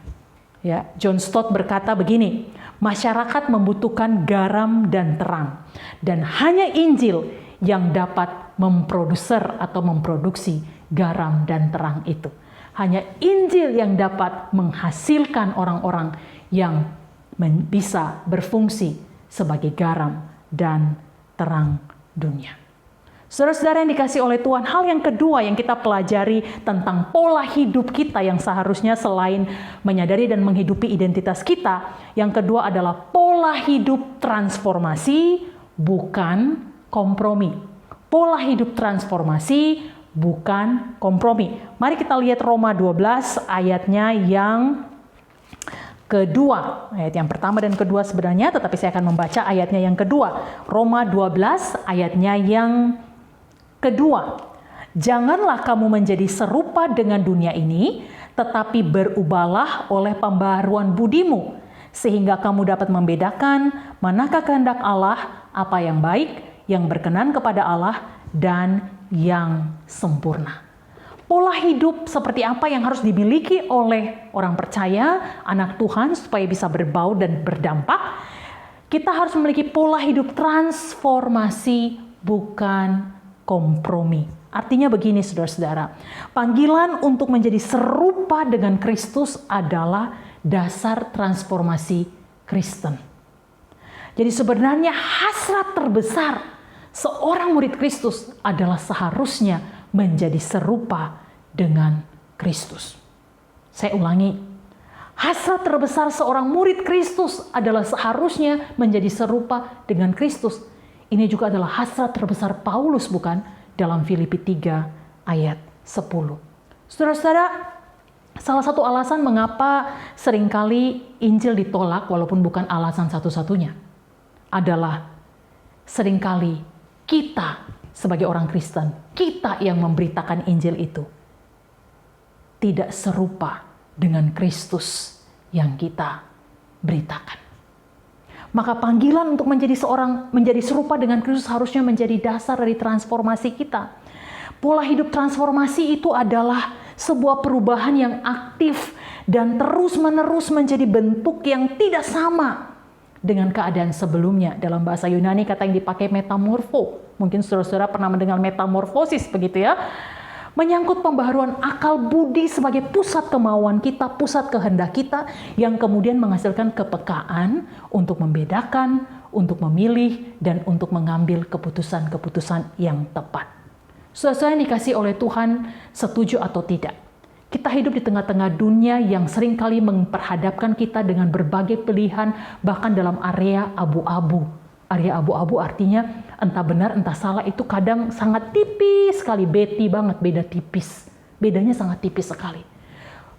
Ya, John Stott berkata begini, masyarakat membutuhkan garam dan terang, dan hanya Injil yang dapat memproduksi garam dan terang itu. Hanya Injil yang dapat menghasilkan orang-orang yang bisa berfungsi sebagai garam dan terang dunia. Saudara-saudara yang dikasihi oleh Tuhan, hal yang kedua yang kita pelajari tentang pola hidup kita yang seharusnya selain menyadari dan menghidupi identitas kita, yang kedua adalah pola hidup transformasi, bukan kompromi. Pola hidup transformasi, bukan kompromi. Mari kita lihat Roma 12 ayatnya yang kedua. Ayat yang pertama dan kedua sebenarnya, tetapi saya akan membaca ayatnya yang kedua. Roma 12 ayatnya yang kedua. Janganlah kamu menjadi serupa dengan dunia ini, tetapi berubahlah oleh pembaharuan budimu, sehingga kamu dapat membedakan manakah kehendak Allah, apa yang baik, yang berkenan kepada Allah, dan yang sempurna. Pola hidup seperti apa yang harus dimiliki oleh orang percaya, anak Tuhan, supaya bisa berbau dan berdampak? Kita harus memiliki pola hidup transformasi, bukan kompromi. Artinya begini saudara-saudara, panggilan untuk menjadi serupa dengan Kristus adalah dasar transformasi Kristen. Jadi sebenarnya hasrat terbesar seorang murid Kristus adalah seharusnya menjadi serupa dengan Kristus. Saya ulangi, hasrat terbesar seorang murid Kristus adalah seharusnya menjadi serupa dengan Kristus. Ini juga adalah hasrat terbesar Paulus, bukan? Dalam Filipi 3 ayat 10. Saudara-saudara, salah satu alasan mengapa seringkali Injil ditolak, walaupun bukan alasan satu-satunya, adalah seringkali kita sebagai orang Kristen, kita yang memberitakan Injil itu tidak serupa dengan Kristus yang kita beritakan. Maka panggilan untuk menjadi serupa dengan Kristus harusnya menjadi dasar dari transformasi kita. Pola hidup transformasi itu adalah sebuah perubahan yang aktif dan terus-menerus menjadi bentuk yang tidak sama dengan keadaan sebelumnya. Dalam bahasa Yunani kata yang dipakai metamorfo. Mungkin saudara-saudara pernah mendengar metamorfosis begitu ya. Menyangkut pembaharuan akal budi sebagai pusat kemauan kita, pusat kehendak kita, yang kemudian menghasilkan kepekaan untuk membedakan, untuk memilih, dan untuk mengambil keputusan-keputusan yang tepat. Saudara-saudara yang dikasih oleh Tuhan, setuju atau tidak? Kita hidup di tengah-tengah dunia yang seringkali memperhadapkan kita dengan berbagai pilihan, bahkan dalam area abu-abu. Area abu-abu artinya entah benar entah salah, itu kadang sangat tipis sekali, beti banget, beda tipis. Bedanya sangat tipis sekali.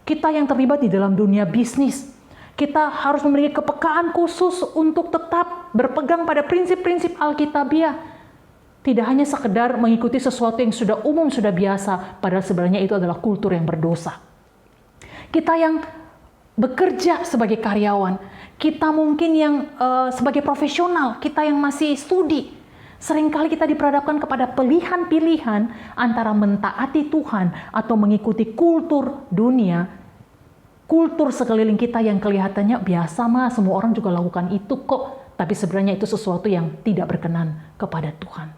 Kita yang terlibat di dalam dunia bisnis, kita harus memiliki kepekaan khusus untuk tetap berpegang pada prinsip-prinsip Alkitabiah. Tidak hanya sekedar mengikuti sesuatu yang sudah umum, sudah biasa, padahal sebenarnya itu adalah kultur yang berdosa. Kita yang bekerja sebagai karyawan, kita mungkin yang sebagai profesional, kita yang masih studi, seringkali kita diperhadapkan kepada pilihan-pilihan antara mentaati Tuhan atau mengikuti kultur dunia, kultur sekeliling kita yang kelihatannya biasa mah, semua orang juga lakukan itu kok, tapi sebenarnya itu sesuatu yang tidak berkenan kepada Tuhan.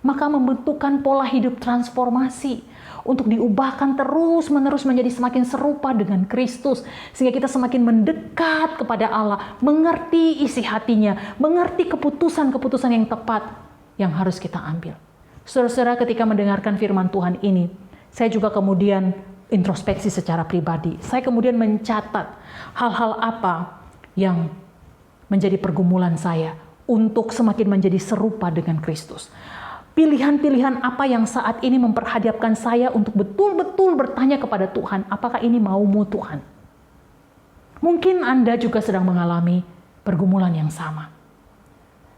Maka membentukkan pola hidup transformasi untuk diubahkan terus-menerus menjadi semakin serupa dengan Kristus, sehingga kita semakin mendekat kepada Allah, mengerti isi hatinya, mengerti keputusan-keputusan yang tepat yang harus kita ambil. Saudara-saudara, ketika mendengarkan firman Tuhan ini, saya juga kemudian introspeksi secara pribadi. Saya kemudian mencatat hal-hal apa yang menjadi pergumulan saya untuk semakin menjadi serupa dengan Kristus. Pilihan-pilihan apa yang saat ini memperhadapkan saya untuk betul-betul bertanya kepada Tuhan, apakah ini maumu Tuhan? Mungkin Anda juga sedang mengalami pergumulan yang sama.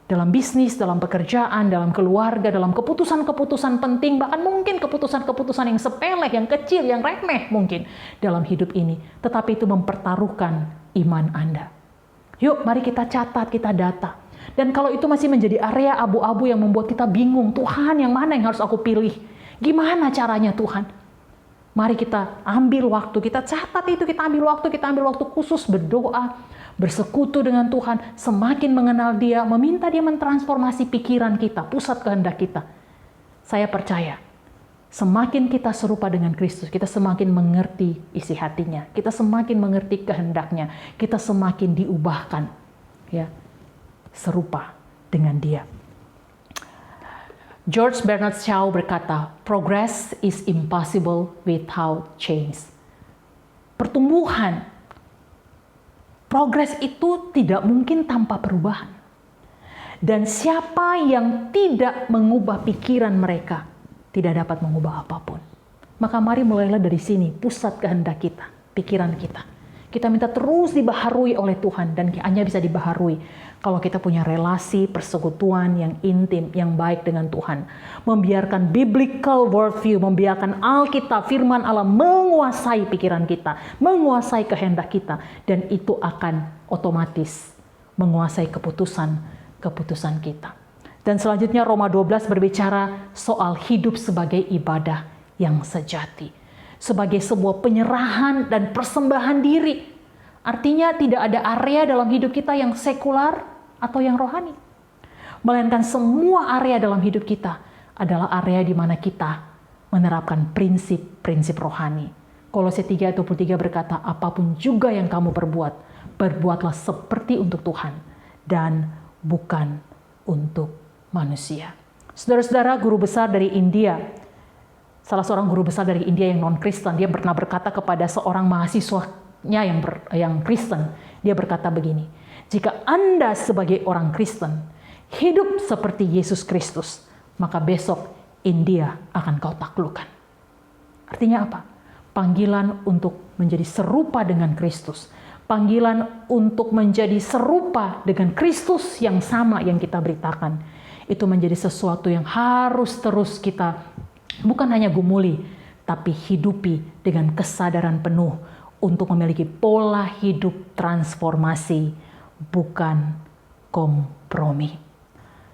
Dalam bisnis, dalam pekerjaan, dalam keluarga, dalam keputusan-keputusan penting, bahkan mungkin keputusan-keputusan yang sepele, yang kecil, yang remeh mungkin dalam hidup ini. Tetapi itu mempertaruhkan iman Anda. Yuk, mari kita catat, kita data. Dan kalau itu masih menjadi area abu-abu yang membuat kita bingung, Tuhan yang mana yang harus aku pilih? Gimana caranya Tuhan? Mari kita ambil waktu, kita catat itu, kita ambil waktu khusus berdoa, bersekutu dengan Tuhan, semakin mengenal Dia, meminta Dia mentransformasi pikiran kita, pusat kehendak kita. Saya percaya, semakin kita serupa dengan Kristus, kita semakin mengerti isi hatinya, kita semakin mengerti kehendaknya, kita semakin diubahkan, ya, serupa dengan Dia. George Bernard Shaw berkata, "Progress is impossible without change." Pertumbuhan, progres itu tidak mungkin tanpa perubahan. Dan siapa yang tidak mengubah pikiran mereka, tidak dapat mengubah apapun. Maka mari mulailah dari sini, pusat kehendak kita, pikiran kita. Kita minta terus dibaharui oleh Tuhan, dan hanya bisa dibaharui kalau kita punya relasi persekutuan yang intim, yang baik dengan Tuhan. Membiarkan biblical worldview, membiarkan Alkitab, firman Allah menguasai pikiran kita, menguasai kehendak kita, dan itu akan otomatis menguasai keputusan kita. Dan selanjutnya Roma 12 berbicara soal hidup sebagai ibadah yang sejati. Sebagai sebuah penyerahan dan persembahan diri. Artinya tidak ada area dalam hidup kita yang sekular atau yang rohani. Melainkan semua area dalam hidup kita adalah area di mana kita menerapkan prinsip-prinsip rohani. Kolose 3:23 berkata, apapun juga yang kamu perbuat, berbuatlah seperti untuk Tuhan dan bukan untuk manusia. Saudara-saudara, guru besar dari India, salah seorang guru besar dari India yang non-Kristen, dia pernah berkata kepada seorang mahasiswanya yang Kristen, dia berkata begini, jika Anda sebagai orang Kristen hidup seperti Yesus Kristus, maka besok India akan kau taklukkan. Artinya apa? Panggilan untuk menjadi serupa dengan Kristus. Panggilan untuk menjadi serupa dengan Kristus yang sama yang kita beritakan. Itu menjadi sesuatu yang harus terus kita bukan hanya gumuli, tapi hidupi dengan kesadaran penuh untuk memiliki pola hidup transformasi, bukan kompromi.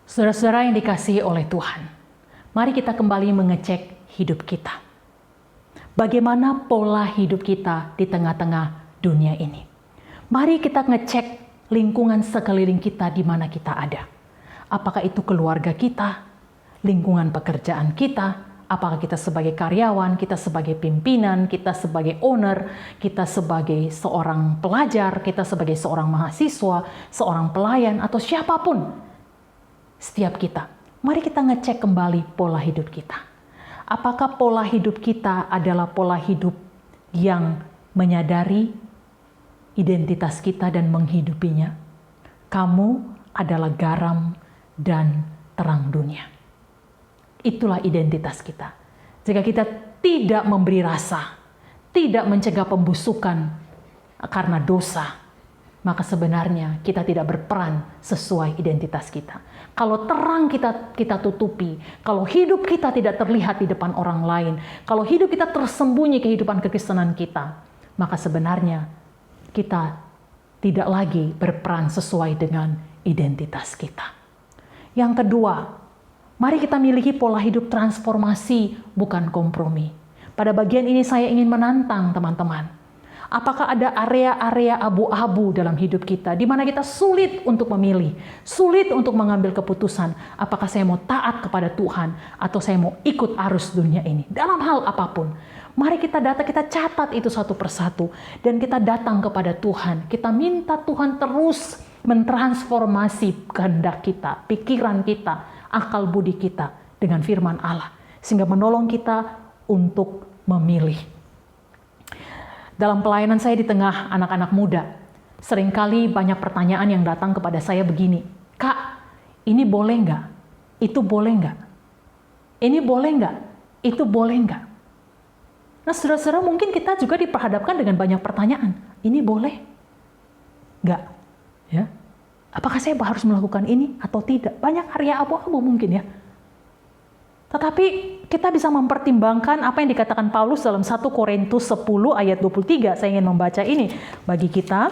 Saudara-saudara yang dikasihi oleh Tuhan, mari kita kembali mengecek hidup kita. Bagaimana pola hidup kita di tengah-tengah dunia ini? Mari kita ngecek lingkungan sekeliling kita di mana kita ada. Apakah itu keluarga kita, lingkungan pekerjaan kita, apakah kita sebagai karyawan, kita sebagai pimpinan, kita sebagai owner, kita sebagai seorang pelajar, kita sebagai seorang mahasiswa, seorang pelayan, atau siapapun. Setiap kita, mari kita ngecek kembali pola hidup kita. Apakah pola hidup kita adalah pola hidup yang menyadari identitas kita dan menghidupinya? Kamu adalah garam dan terang dunia. Itulah identitas kita. Jika kita tidak memberi rasa, tidak mencegah pembusukan karena dosa, maka sebenarnya kita tidak berperan sesuai identitas kita. Kalau terang kita tutupi, kalau hidup kita tidak terlihat di depan orang lain, kalau hidup kita tersembunyi kehidupan kekristenan kita, maka sebenarnya kita tidak lagi berperan sesuai dengan identitas kita. Yang kedua, mari kita miliki pola hidup transformasi, bukan kompromi. Pada bagian ini saya ingin menantang teman-teman. Apakah ada area-area abu-abu dalam hidup kita di mana kita sulit untuk memilih, sulit untuk mengambil keputusan, apakah saya mau taat kepada Tuhan atau saya mau ikut arus dunia ini dalam hal apapun. Mari kita catat itu satu persatu dan kita datang kepada Tuhan. Kita minta Tuhan terus mentransformasi kehendak kita, pikiran kita, akal budi kita dengan firman Allah sehingga menolong kita untuk memilih. Dalam pelayanan saya di tengah anak-anak muda, seringkali banyak pertanyaan yang datang kepada saya begini, Kak, ini boleh nggak? Itu boleh nggak? Ini boleh nggak? Itu boleh nggak? Nah, saudara-saudara, mungkin kita juga diperhadapkan dengan banyak pertanyaan. Ini boleh nggak? Ya, apakah saya harus melakukan ini atau tidak? Banyak area abu-abu mungkin ya. Tetapi kita bisa mempertimbangkan apa yang dikatakan Paulus dalam 1 Korintus 10 ayat 23. Saya ingin membaca ini bagi kita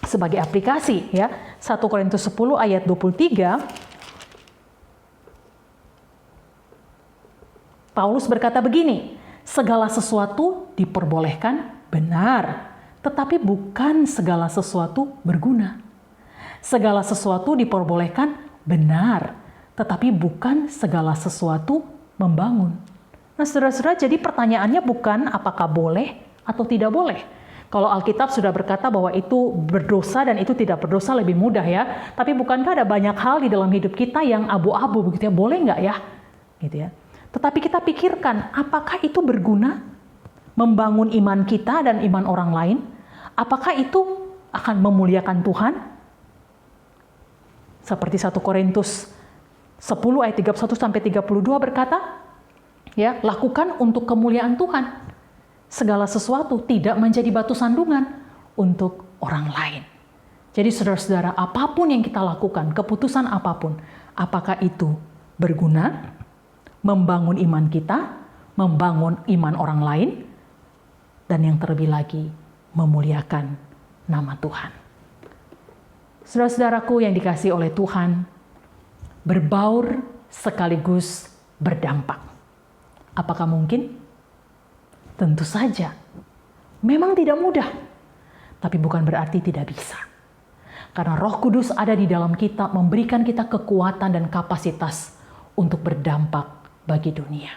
sebagai aplikasi ya. 1 Korintus 10 ayat 23. Paulus berkata begini, segala sesuatu diperbolehkan benar, tetapi bukan segala sesuatu berguna. Segala sesuatu diperbolehkan benar, tetapi bukan segala sesuatu membangun. Nah, saudara-saudara, jadi pertanyaannya bukan apakah boleh atau tidak boleh. Kalau Alkitab sudah berkata bahwa itu berdosa dan itu tidak berdosa lebih mudah ya. Tapi bukankah ada banyak hal di dalam hidup kita yang abu-abu begitu ya, boleh nggak ya? Gitu ya. Tetapi kita pikirkan, apakah itu berguna membangun iman kita dan iman orang lain? Apakah itu akan memuliakan Tuhan? Seperti 1 Korintus 10 ayat 31 sampai 32 berkata, ya, lakukan untuk kemuliaan Tuhan. Segala sesuatu tidak menjadi batu sandungan untuk orang lain. Jadi saudara-saudara, apapun yang kita lakukan, keputusan apapun, apakah itu berguna, membangun iman kita, membangun iman orang lain, dan yang terlebih lagi, memuliakan nama Tuhan. Saudara-saudaraku yang dikasihi oleh Tuhan, berbaur sekaligus berdampak. Apakah mungkin? Tentu saja. Memang tidak mudah, tapi bukan berarti tidak bisa. Karena Roh Kudus ada di dalam kita, memberikan kita kekuatan dan kapasitas untuk berdampak bagi dunia.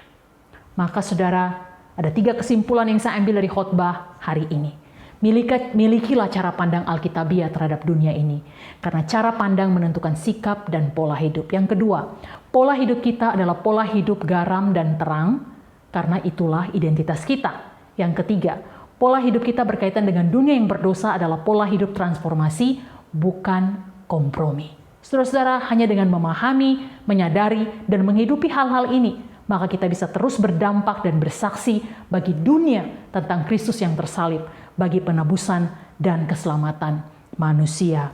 Maka saudara, ada 3 kesimpulan yang saya ambil dari khotbah hari ini. Milikilah cara pandang Alkitabiah terhadap dunia ini. Karena cara pandang menentukan sikap dan pola hidup. Yang kedua, pola hidup kita adalah pola hidup garam dan terang. Karena itulah identitas kita. Yang ketiga, pola hidup kita berkaitan dengan dunia yang berdosa adalah pola hidup transformasi, bukan kompromi. Saudara-saudara, hanya dengan memahami, menyadari, dan menghidupi hal-hal ini, maka kita bisa terus berdampak dan bersaksi bagi dunia tentang Kristus yang tersalib, bagi penebusan dan keselamatan manusia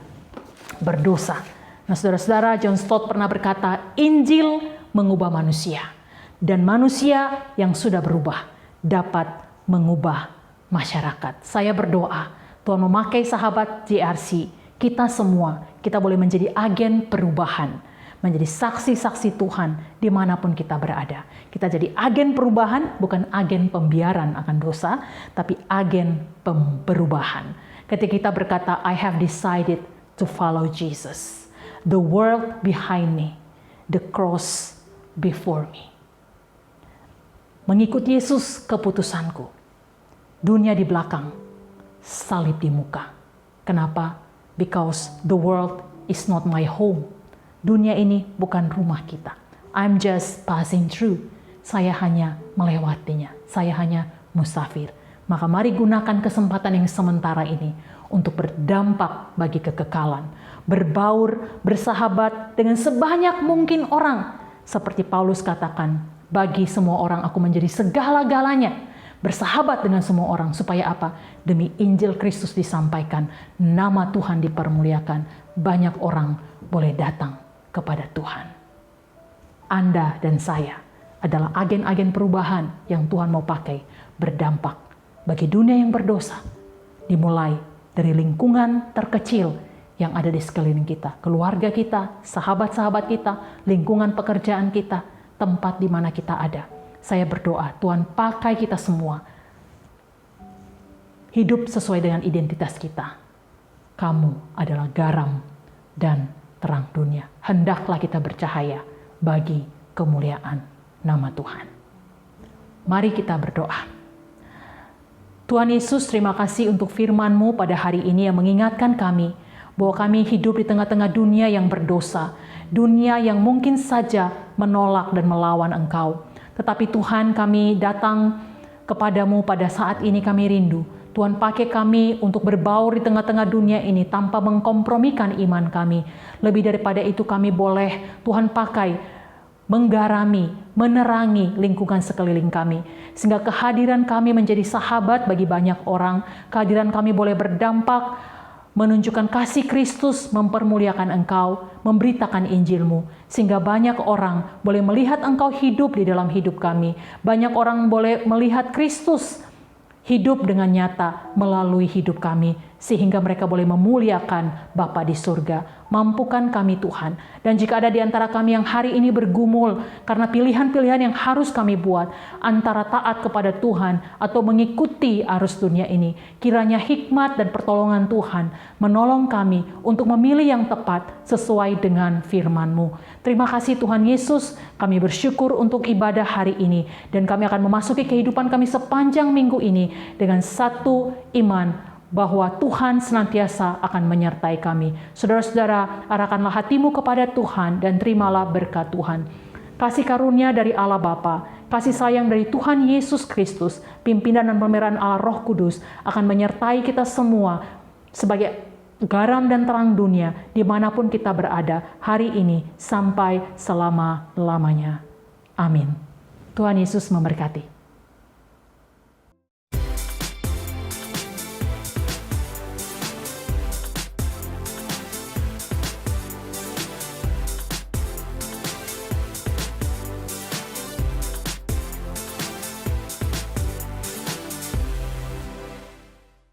berdosa. Nah, saudara-saudara, John Stott pernah berkata, Injil mengubah manusia, dan manusia yang sudah berubah dapat mengubah masyarakat. Saya berdoa, Tuhan memakai sahabat JRC, kita semua, kita boleh menjadi agen perubahan, menjadi saksi-saksi Tuhan dimanapun kita berada. Kita jadi agen perubahan, bukan agen pembiaran akan dosa, tapi agen perubahan. Ketika kita berkata, I have decided to follow Jesus. The world behind me, the cross before me. Mengikut Yesus keputusanku. Dunia di belakang, salib di muka. Kenapa? Because the world is not my home. Dunia ini bukan rumah kita. I'm just passing through. Saya hanya melewatinya. Saya hanya musafir. Maka mari gunakan kesempatan yang sementara ini untuk berdampak bagi kekekalan. Berbaur, bersahabat dengan sebanyak mungkin orang. Seperti Paulus katakan, bagi semua orang aku menjadi segala-galanya. Bersahabat dengan semua orang. Supaya apa? Demi Injil Kristus disampaikan. Nama Tuhan dipermuliakan. Banyak orang boleh datang kepada Tuhan. Anda dan saya adalah agen-agen perubahan yang Tuhan mau pakai. Berdampak bagi dunia yang berdosa. Dimulai dari lingkungan terkecil yang ada di sekeliling kita. Keluarga kita, sahabat-sahabat kita, lingkungan pekerjaan kita, tempat di mana kita ada. Saya berdoa, Tuhan pakai kita semua. Hidup sesuai dengan identitas kita. Kamu adalah garam dan terang dunia. Hendaklah kita bercahaya bagi kemuliaan nama Tuhan. Mari kita berdoa. Tuhan Yesus, terima kasih untuk firman-Mu pada hari ini yang mengingatkan kami bahwa kami hidup di tengah-tengah dunia yang berdosa. Dunia yang mungkin saja menolak dan melawan Engkau. Tetapi Tuhan, kami datang kepadamu pada saat ini, kami rindu. Tuhan, pakai kami untuk berbaur di tengah-tengah dunia ini tanpa mengkompromikan iman kami. Lebih daripada itu kami boleh Tuhan pakai menggarami, menerangi lingkungan sekeliling kami. Sehingga kehadiran kami menjadi sahabat bagi banyak orang. Kehadiran kami boleh berdampak, menunjukkan kasih Kristus, mempermuliakan Engkau, memberitakan Injil-Mu. Sehingga banyak orang boleh melihat Engkau hidup di dalam hidup kami. Banyak orang boleh melihat Kristus hidup dengan nyata melalui hidup kami. Sehingga mereka boleh memuliakan Bapa di surga. Mampukan kami Tuhan. Dan jika ada di antara kami yang hari ini bergumul karena pilihan-pilihan yang harus kami buat antara taat kepada Tuhan atau mengikuti arus dunia ini, kiranya hikmat dan pertolongan Tuhan menolong kami untuk memilih yang tepat sesuai dengan firman-Mu. Terima kasih Tuhan Yesus, kami bersyukur untuk ibadah hari ini dan kami akan memasuki kehidupan kami sepanjang minggu ini dengan satu iman bahwa Tuhan senantiasa akan menyertai kami. Saudara-saudara, arahkanlah hatimu kepada Tuhan dan terimalah berkat Tuhan. Kasih karunia dari Allah Bapa, kasih sayang dari Tuhan Yesus Kristus, pimpinan dan pemeliharaan Allah Roh Kudus akan menyertai kita semua sebagai garam dan terang dunia dimanapun kita berada hari ini sampai selama-lamanya. Amin. Tuhan Yesus memberkati.